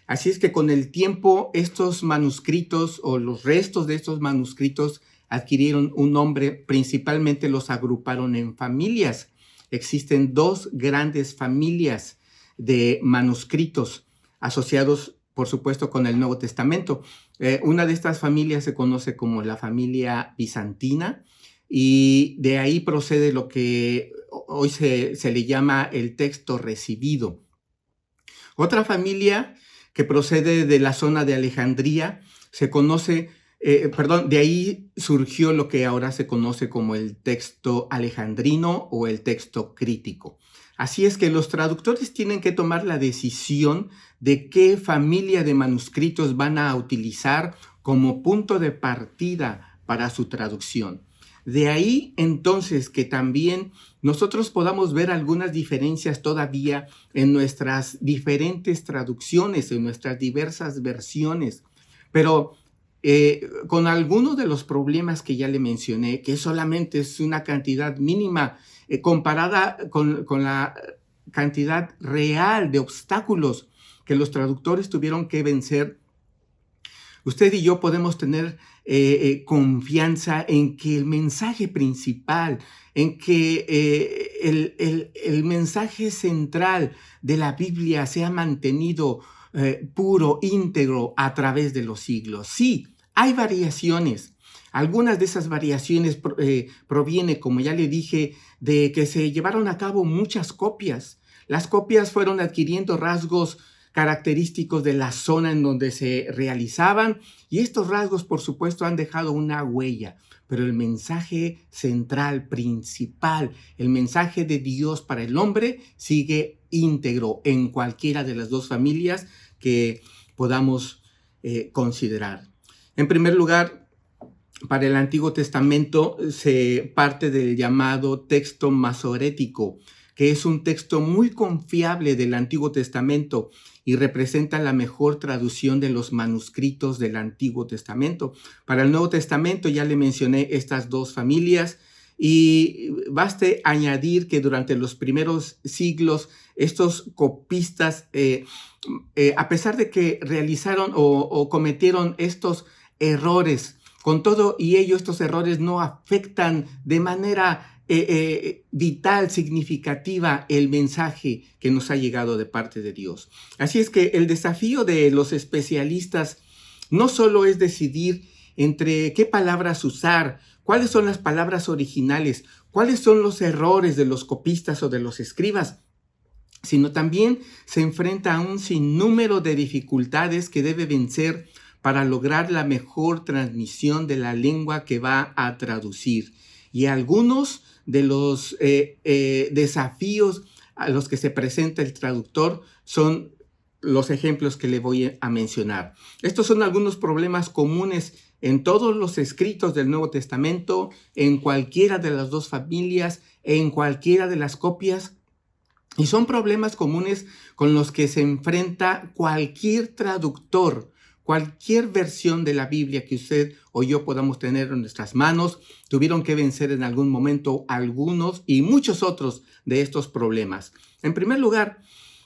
Así es que con el tiempo estos manuscritos o los restos de estos manuscritos adquirieron un nombre, principalmente los agruparon en familias. Existen dos grandes familias de manuscritos asociados, por supuesto, con el Nuevo Testamento. Una de estas familias se conoce como la familia bizantina, y de ahí procede lo que hoy se le llama el texto recibido. Otra familia que procede de la zona de Alejandría se conoce, de ahí surgió lo que ahora se conoce como el texto alejandrino o el texto crítico. Así es que los traductores tienen que tomar la decisión de qué familia de manuscritos van a utilizar como punto de partida para su traducción. De ahí entonces que también nosotros podamos ver algunas diferencias todavía en nuestras diferentes traducciones, en nuestras diversas versiones, pero con algunos de los problemas que ya le mencioné, que solamente es una cantidad mínima comparada con la cantidad real de obstáculos que los traductores tuvieron que vencer, usted y yo podemos tener confianza en que el mensaje principal, en que el mensaje central de la Biblia se ha mantenido puro, íntegro a través de los siglos. Sí, hay variaciones. Algunas de esas variaciones provienen, como ya le dije, de que se llevaron a cabo muchas copias. Las copias fueron adquiriendo rasgos característicos de la zona en donde se realizaban, y estos rasgos, por supuesto, han dejado una huella, pero el mensaje central, principal, el mensaje de Dios para el hombre sigue íntegro en cualquiera de las dos familias que podamos considerar. En primer lugar, para el Antiguo Testamento se parte del llamado texto masorético, que es un texto muy confiable del Antiguo Testamento y representa la mejor traducción de los manuscritos del Antiguo Testamento. Para el Nuevo Testamento ya le mencioné estas dos familias, y baste añadir que durante los primeros siglos estos copistas, a pesar de que realizaron o cometieron estos errores, con todo y ello estos errores no afectan de manera vital, significativa el mensaje que nos ha llegado de parte de Dios. Así es que el desafío de los especialistas no solo es decidir entre qué palabras usar, cuáles son las palabras originales, cuáles son los errores de los copistas o de los escribas, sino también se enfrenta a un sinnúmero de dificultades que debe vencer para lograr la mejor transmisión de la lengua que va a traducir. Y algunos de los desafíos a los que se presenta el traductor son los ejemplos que le voy a mencionar. Estos son algunos problemas comunes en todos los escritos del Nuevo Testamento, en cualquiera de las dos familias, en cualquiera de las copias. Y son problemas comunes con los que se enfrenta cualquier traductor, cualquier versión de la Biblia que usted o yo podamos tener en nuestras manos. Tuvieron que vencer en algún momento algunos y muchos otros de estos problemas. En primer lugar,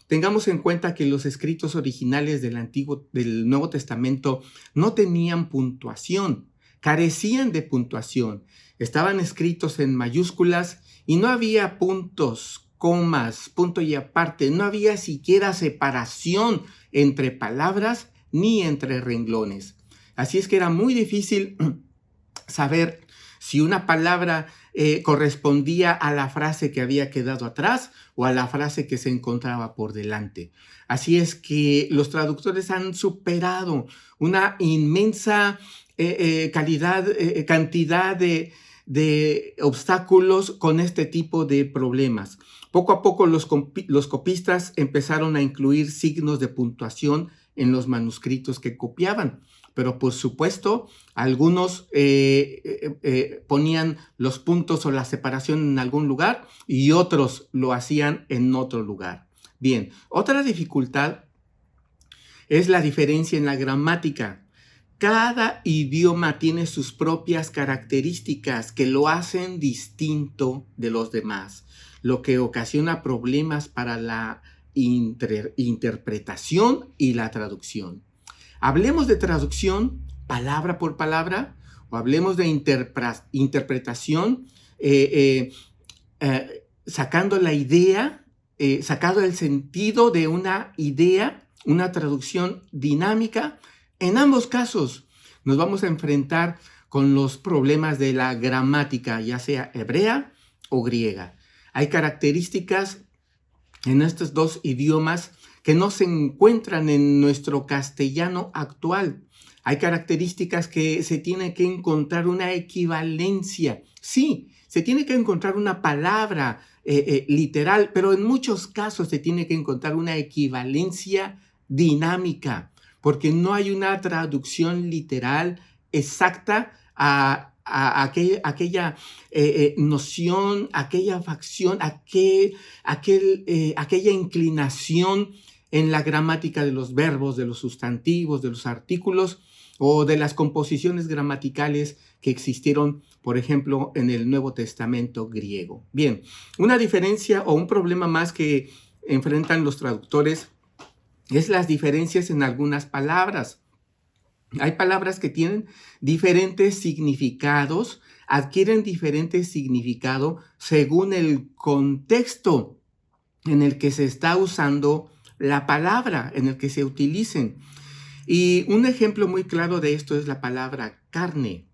tengamos en cuenta que los escritos originales del Nuevo Testamento no tenían puntuación, carecían de puntuación. Estaban escritos en mayúsculas y no había puntos, comas, punto y aparte. No había siquiera separación entre palabras ni entre renglones. Así es que era muy difícil saber si una palabra correspondía a la frase que había quedado atrás o a la frase que se encontraba por delante. Así es que los traductores han superado una inmensa cantidad de obstáculos con este tipo de problemas. Poco a poco los copistas empezaron a incluir signos de puntuación en los manuscritos que copiaban. Pero por supuesto, algunos ponían los puntos o la separación en algún lugar y otros lo hacían en otro lugar. Bien, otra dificultad es la diferencia en la gramática. Cada idioma tiene sus propias características que lo hacen distinto de los demás, lo que ocasiona problemas para la interpretación y la traducción. Hablemos de traducción palabra por palabra o hablemos de interpretación sacando la idea, sacando el sentido de una idea, una traducción dinámica. En ambos casos nos vamos a enfrentar con los problemas de la gramática, ya sea hebrea o griega. Hay características en estos dos idiomas que no se encuentran en nuestro castellano actual. Hay características que se tiene que encontrar una equivalencia. Sí, se tiene que encontrar una palabra literal, pero en muchos casos se tiene que encontrar una equivalencia dinámica, porque no hay una traducción literal exacta a aquella noción, aquella facción, aquella inclinación en la gramática de los verbos, de los sustantivos, de los artículos o de las composiciones gramaticales que existieron, por ejemplo, en el Nuevo Testamento griego. Bien, una diferencia o un problema más que enfrentan los traductores es las diferencias en algunas palabras. Hay palabras que tienen diferentes significados, adquieren diferente significado según el contexto en el que se está usando la palabra, en el que se utilicen. Y un ejemplo muy claro de esto es la palabra carne.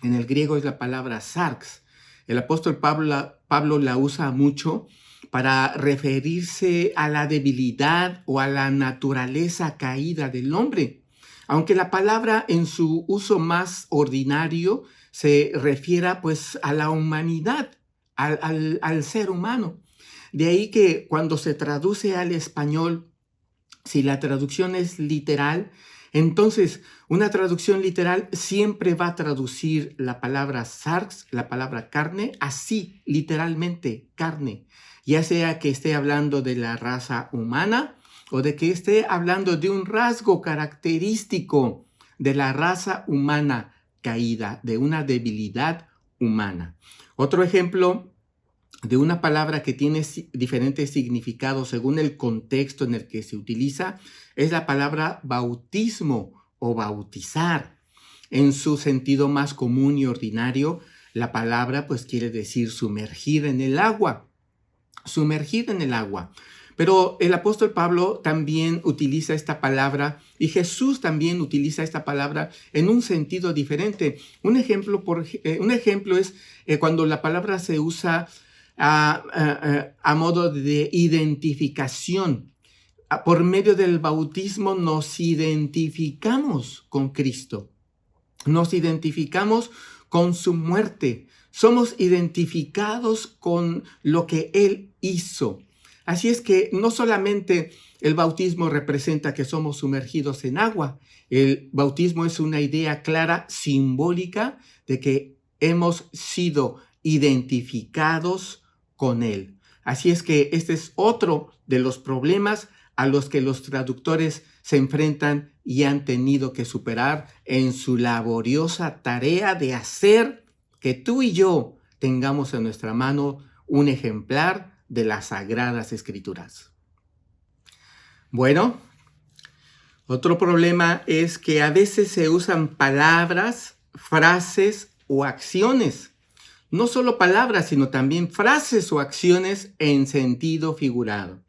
En el griego es la palabra sarx. El apóstol Pablo la usa mucho para referirse a la debilidad o a la naturaleza caída del hombre. Aunque la palabra en su uso más ordinario se refiera pues a la humanidad, al ser humano. De ahí que cuando se traduce al español, si la traducción es literal, entonces una traducción literal siempre va a traducir la palabra sarx, la palabra carne, así, literalmente, carne. Ya sea que esté hablando de la raza humana o de que esté hablando de un rasgo característico de la raza humana caída, de una debilidad humana. Otro ejemplo de una palabra que tiene diferentes significados según el contexto en el que se utiliza es la palabra bautismo o bautizar. En su sentido más común y ordinario, la palabra pues quiere decir sumergir en el agua. Sumergir en el agua. Pero el apóstol Pablo también utiliza esta palabra y Jesús también utiliza esta palabra en un sentido diferente. Un ejemplo es cuando la palabra se usa a modo de identificación. Por medio del bautismo nos identificamos con Cristo. Nos identificamos con su muerte. Somos identificados con lo que Él hizo. Así es que no solamente el bautismo representa que somos sumergidos en agua, el bautismo es una idea clara, simbólica, de que hemos sido identificados con Él. Así es que este es otro de los problemas a los que los traductores se enfrentan y han tenido que superar en su laboriosa tarea de hacer que tú y yo tengamos en nuestra mano un ejemplar de las Sagradas Escrituras. Bueno, otro problema es que a veces se usan palabras, frases o acciones. No solo palabras, sino también frases o acciones en sentido figurado.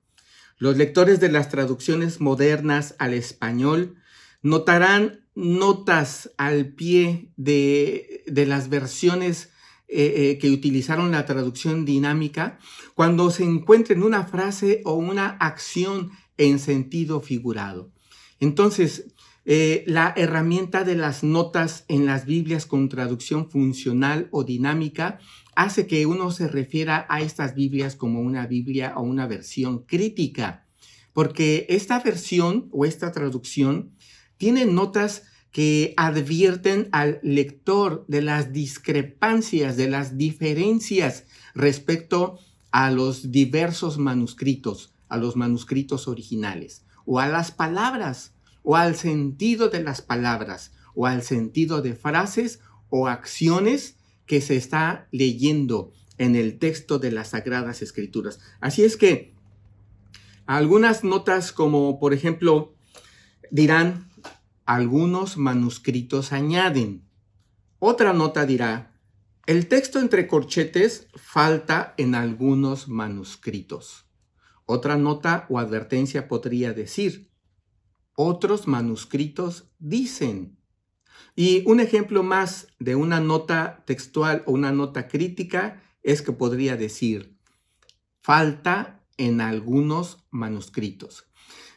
Los lectores de las traducciones modernas al español notarán notas al pie de las versiones que utilizaron la traducción dinámica cuando se encuentren una frase o una acción en sentido figurado. Entonces, la herramienta de las notas en las Biblias con traducción funcional o dinámica hace que uno se refiera a estas Biblias como una Biblia o una versión crítica, porque esta versión o esta traducción tiene notas que advierten al lector de las discrepancias, de las diferencias respecto a los diversos manuscritos, a los manuscritos originales, o a las palabras, o al sentido de las palabras, o al sentido de frases o acciones que se está leyendo en el texto de las Sagradas Escrituras. Así es que algunas notas, como por ejemplo, dirán, algunos manuscritos añaden. Otra nota dirá, el texto entre corchetes falta en algunos manuscritos. Otra nota o advertencia podría decir, otros manuscritos dicen. Y un ejemplo más de una nota textual o una nota crítica es que podría decir, falta en algunos manuscritos.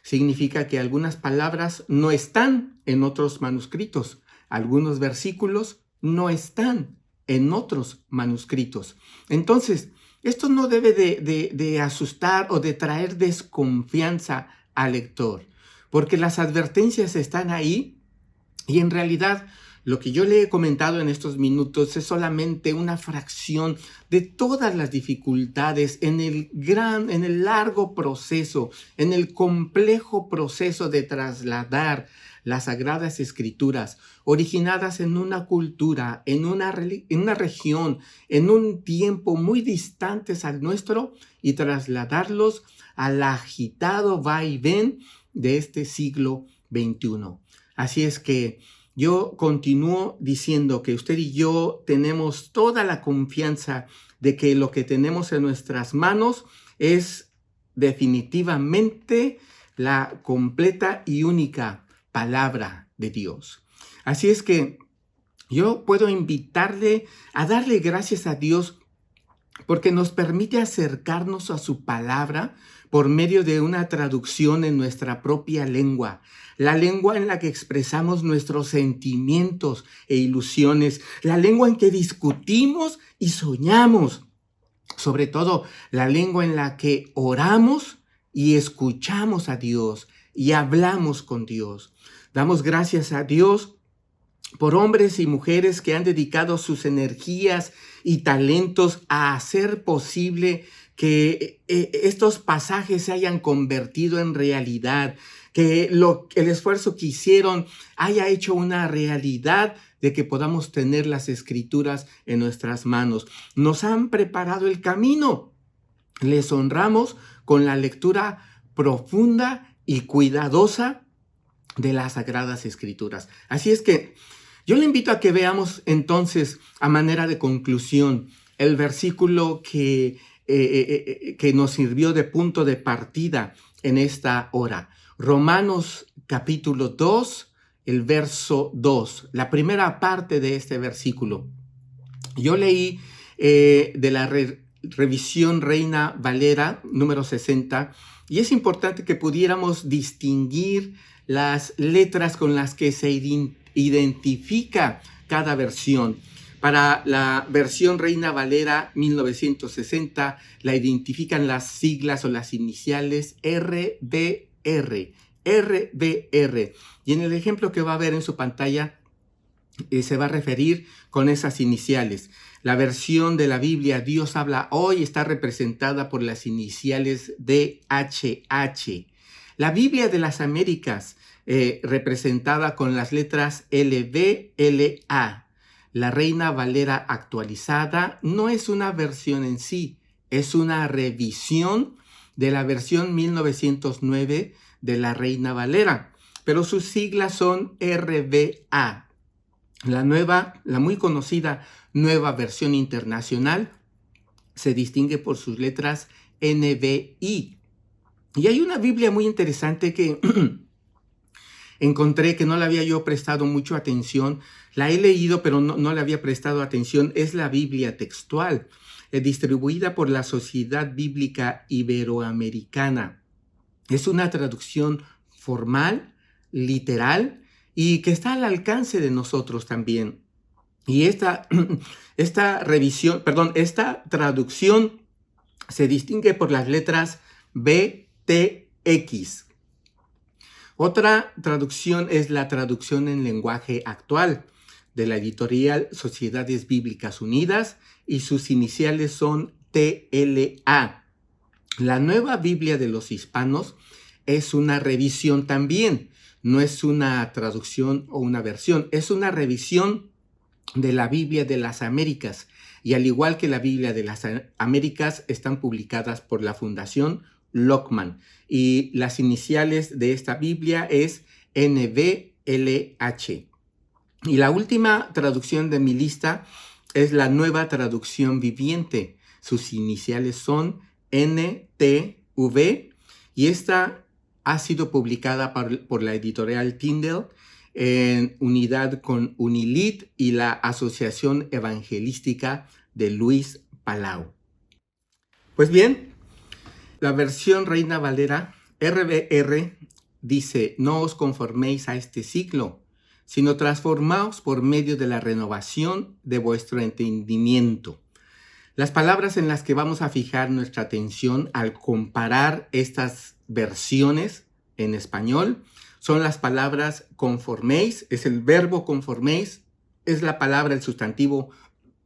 Significa que algunas palabras no están en otros manuscritos, algunos versículos no están en otros manuscritos. Entonces, esto no debe de asustar o de traer desconfianza al lector, porque las advertencias están ahí y en realidad lo que yo le he comentado en estos minutos es solamente una fracción de todas las dificultades en el largo proceso, en el complejo proceso de trasladar las Sagradas Escrituras originadas en una cultura, en una región, en un tiempo muy distantes al nuestro y trasladarlos al agitado vaivén de este siglo XXI. Así es que yo continúo diciendo que usted y yo tenemos toda la confianza de que lo que tenemos en nuestras manos es definitivamente la completa y única palabra de Dios. Así es que yo puedo invitarle a darle gracias a Dios porque nos permite acercarnos a su palabra por medio de una traducción en nuestra propia lengua, la lengua en la que expresamos nuestros sentimientos e ilusiones, la lengua en que discutimos y soñamos, sobre todo la lengua en la que oramos y escuchamos a Dios y hablamos con Dios. Damos gracias a Dios por hombres y mujeres que han dedicado sus energías y talentos a hacer posible que estos pasajes se hayan convertido en realidad, que el esfuerzo que hicieron haya hecho una realidad de que podamos tener las Escrituras en nuestras manos. Nos han preparado el camino. Les honramos con la lectura profunda y cuidadosa de las Sagradas Escrituras. Así es que yo le invito a que veamos entonces, a manera de conclusión, el versículo que nos sirvió de punto de partida en esta hora. Romanos capítulo 2, el verso 2, la primera parte de este versículo. Yo leí de la revisión Reina Valera, número 60, y es importante que pudiéramos distinguir las letras con las que se identifica cada versión. Para la versión Reina Valera 1960 la identifican las siglas o las iniciales RBR. RBR. Y en el ejemplo que va a ver en su pantalla se va a referir con esas iniciales. La versión de la Biblia Dios habla hoy está representada por las iniciales DHH. La Biblia de las Américas representada con las letras LVLA. La Reina Valera actualizada no es una versión en sí, es una revisión de la versión 1909 de la Reina Valera, pero sus siglas son RVA. La muy conocida nueva versión internacional se distingue por sus letras NVI. Y hay una Biblia muy interesante que encontré que no le había yo prestado mucho atención. La he leído, pero no le había prestado atención. Es la Biblia textual, distribuida por la Sociedad Bíblica Iberoamericana. Es una traducción formal, literal, y que está al alcance de nosotros también. Y esta traducción se distingue por las letras BTX. Otra traducción es la traducción en lenguaje actual de la editorial Sociedades Bíblicas Unidas y sus iniciales son TLA. La Nueva Biblia de los Hispanos es una revisión también, no es una traducción o una versión, es una revisión de la Biblia de las Américas, y al igual que la Biblia de las Américas están publicadas por la Fundación Lockman, y las iniciales de esta Biblia es NVLH. Y la última traducción de mi lista es la Nueva Traducción Viviente, sus iniciales son NTV, y esta ha sido publicada por la editorial Tyndale en unidad con Unilit y la Asociación Evangelística de Luis Palau. Pues bien, la versión Reina Valera RBR dice: no os conforméis a este siglo, sino transformaos por medio de la renovación de vuestro entendimiento. Las palabras en las que vamos a fijar nuestra atención al comparar estas versiones en español son las palabras conforméis, es el verbo conforméis, es la palabra, el sustantivo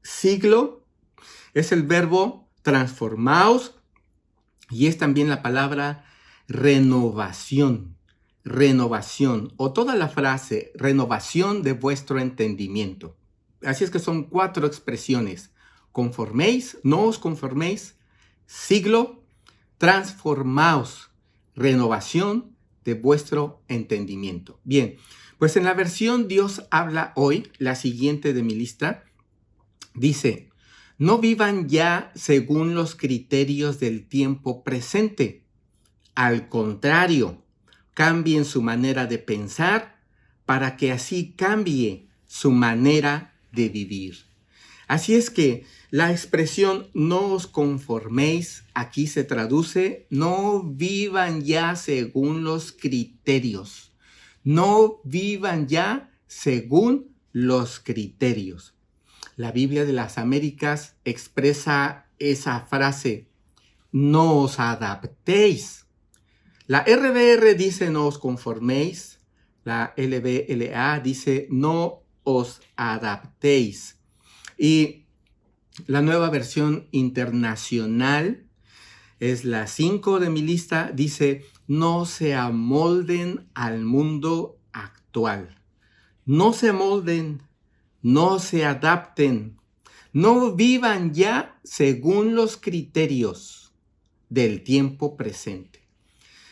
siglo, es el verbo transformaos y es también la palabra renovación, o toda la frase renovación de vuestro entendimiento. Así es que son 4 expresiones: conforméis, no os conforméis, siglo, transformaos, renovación de vuestro entendimiento. Bien, pues en la versión Dios habla hoy, la siguiente de mi lista, dice: no vivan ya según los criterios del tiempo presente. Al contrario, cambien su manera de pensar para que así cambie su manera de vivir. Así es que la expresión no os conforméis aquí se traduce: no vivan ya según los criterios. No vivan ya según los criterios. La Biblia de las Américas expresa esa frase: no os adaptéis. La RBR dice no os conforméis. La LVLA dice no os adaptéis. Y la nueva versión internacional es la 5 de mi lista, dice no se amolden al mundo actual. No se amolden, no se adapten, no vivan ya según los criterios del tiempo presente.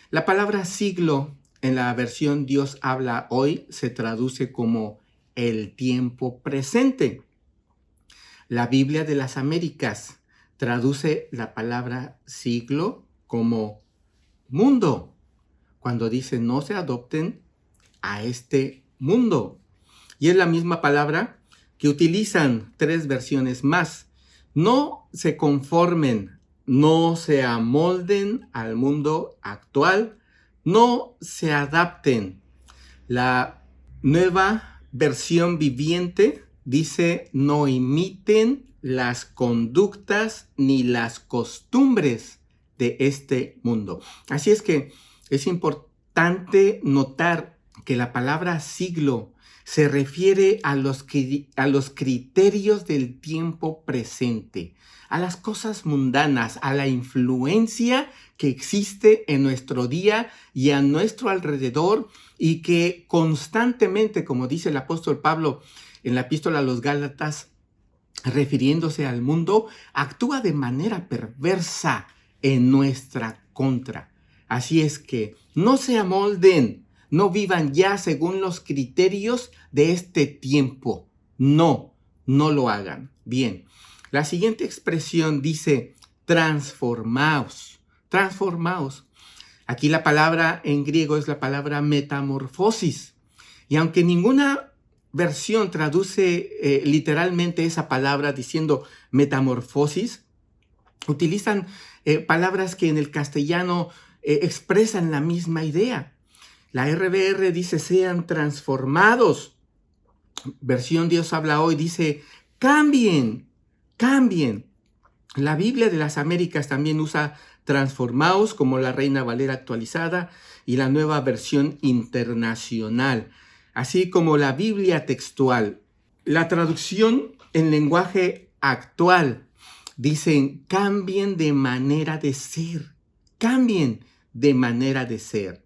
La palabra siglo en la versión Dios habla hoy se traduce como el tiempo presente. La Biblia de las Américas traduce la palabra siglo como mundo, cuando dice no se adopten a este mundo. Y es la misma palabra que utilizan 3 versiones más. No se conformen, no se amolden al mundo actual, no se adapten. La nueva versión viviente dice, no imiten las conductas ni las costumbres de este mundo. Así es que es importante notar que la palabra siglo se refiere a los criterios del tiempo presente, a las cosas mundanas, a la influencia que existe en nuestro día y a nuestro alrededor y que constantemente, como dice el apóstol Pablo en la epístola a los Gálatas, refiriéndose al mundo, actúa de manera perversa en nuestra contra. Así es que no se amolden, no vivan ya según los criterios de este tiempo. No lo hagan. Bien, la siguiente expresión dice, transformaos. Transformaos. Aquí la palabra en griego es la palabra metamorfosis. Y aunque ninguna versión traduce literalmente esa palabra diciendo metamorfosis, utilizan palabras que en el castellano expresan la misma idea. La RBR dice, sean transformados. Versión Dios habla hoy dice, cambien. La Biblia de las Américas también usa transformaos, como la Reina Valera actualizada y la Nueva Versión Internacional, así como la Biblia textual. La traducción en lenguaje actual dicen, cambien de manera de ser. Cambien de manera de ser.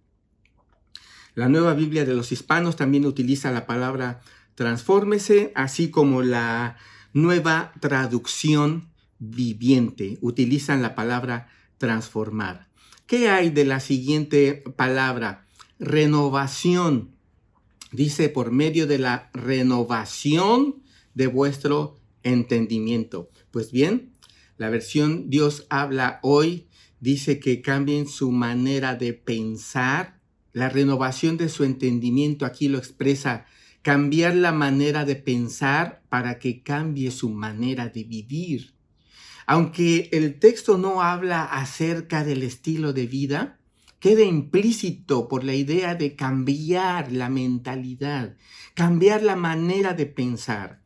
La Nueva Biblia de los Hispanos también utiliza la palabra transfórmese, así como la Nueva Traducción Viviente utilizan la palabra transformar. ¿Qué hay de la siguiente palabra? Renovación. Dice, por medio de la renovación de vuestro entendimiento. Pues bien, la versión Dios habla hoy dice que cambien su manera de pensar. La renovación de su entendimiento aquí lo expresa, cambiar la manera de pensar para que cambie su manera de vivir. Aunque el texto no habla acerca del estilo de vida, queda implícito por la idea de cambiar la mentalidad, cambiar la manera de pensar.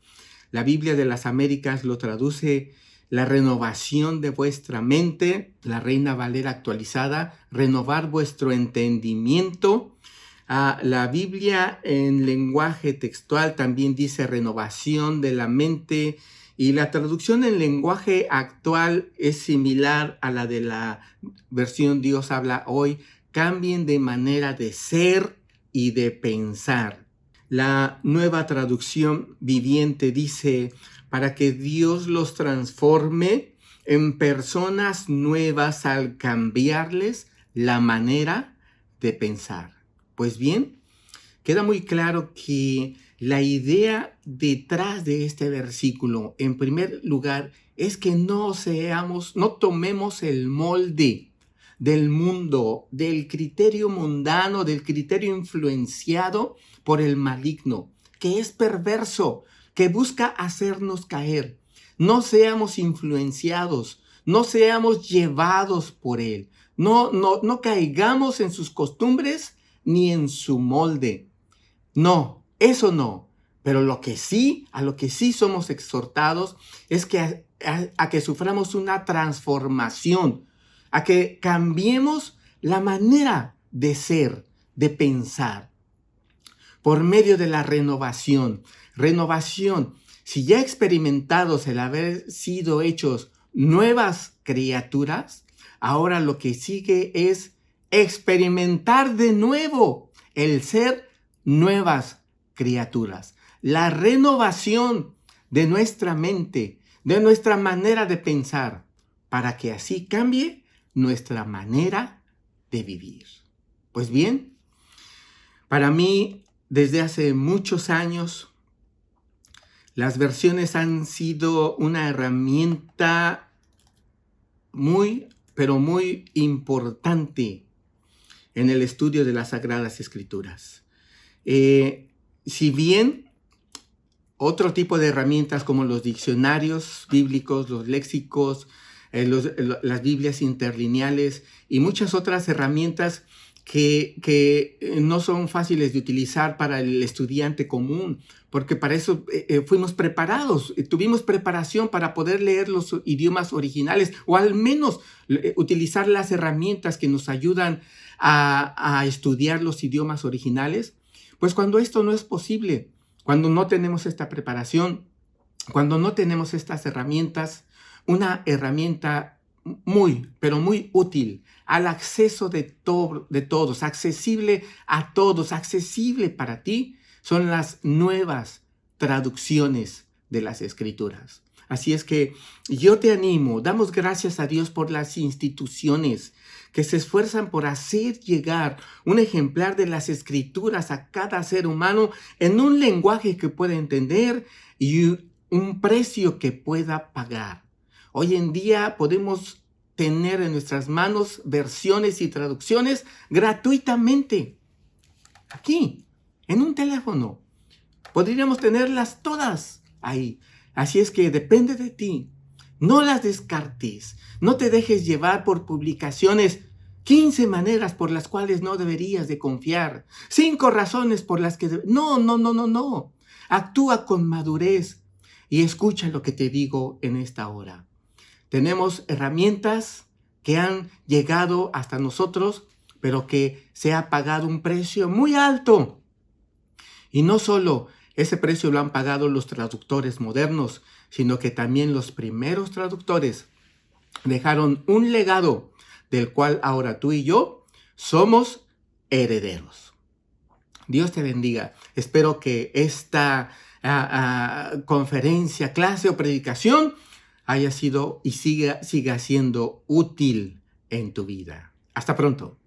La Biblia de las Américas lo traduce la renovación de vuestra mente, la Reina Valera actualizada, renovar vuestro entendimiento. La Biblia en lenguaje textual también dice renovación de la mente, y la traducción en lenguaje actual es similar a la de la versión Dios habla hoy. Cambien de manera de ser y de pensar. La Nueva Traducción Viviente dice, para que Dios los transforme en personas nuevas al cambiarles la manera de pensar. Pues bien, queda muy claro que la idea detrás de este versículo, en primer lugar, es que no tomemos el molde del mundo, del criterio mundano, del criterio influenciado por el maligno, que es perverso, que busca hacernos caer. No seamos influenciados, no seamos llevados por él, no caigamos en sus costumbres ni en su molde. No. Eso no, pero a lo que sí somos exhortados es que a que suframos una transformación, a que cambiemos la manera de ser, de pensar, por medio de la renovación. Renovación, si ya experimentados el haber sido hechos nuevas criaturas, ahora lo que sigue es experimentar de nuevo el ser nuevas criaturas. La renovación de nuestra mente, de nuestra manera de pensar, para que así cambie nuestra manera de vivir. Pues bien, para mí, desde hace muchos años, las versiones han sido una herramienta muy, pero muy importante en el estudio de las Sagradas Escrituras. Si bien otro tipo de herramientas como los diccionarios bíblicos, los léxicos, las Biblias interlineales y muchas otras herramientas que no son fáciles de utilizar para el estudiante común, porque para eso fuimos preparados, tuvimos preparación para poder leer los idiomas originales o al menos utilizar las herramientas que nos ayudan a estudiar los idiomas originales. Pues cuando esto no es posible, cuando no tenemos esta preparación, cuando no tenemos estas herramientas, una herramienta muy, pero muy útil al acceso de todos, accesible a todos, accesible para ti, son las nuevas traducciones de las Escrituras. Así es que yo te animo, damos gracias a Dios por las instituciones que se esfuerzan por hacer llegar un ejemplar de las Escrituras a cada ser humano en un lenguaje que pueda entender y un precio que pueda pagar. Hoy en día podemos tener en nuestras manos versiones y traducciones gratuitamente. Aquí, en un teléfono. Podríamos tenerlas todas ahí. Así es que depende de ti. No las descartes. No te dejes llevar por publicaciones. 15 maneras por las cuales no deberías de confiar. 5 razones por las que... No. Actúa con madurez y escucha lo que te digo en esta hora. Tenemos herramientas que han llegado hasta nosotros, pero que se ha pagado un precio muy alto. Y no solo ese precio lo han pagado los traductores modernos, sino que también los primeros traductores dejaron un legado del cual ahora tú y yo somos herederos. Dios te bendiga. Espero que esta conferencia, clase o predicación haya sido y siga siendo útil en tu vida. Hasta pronto.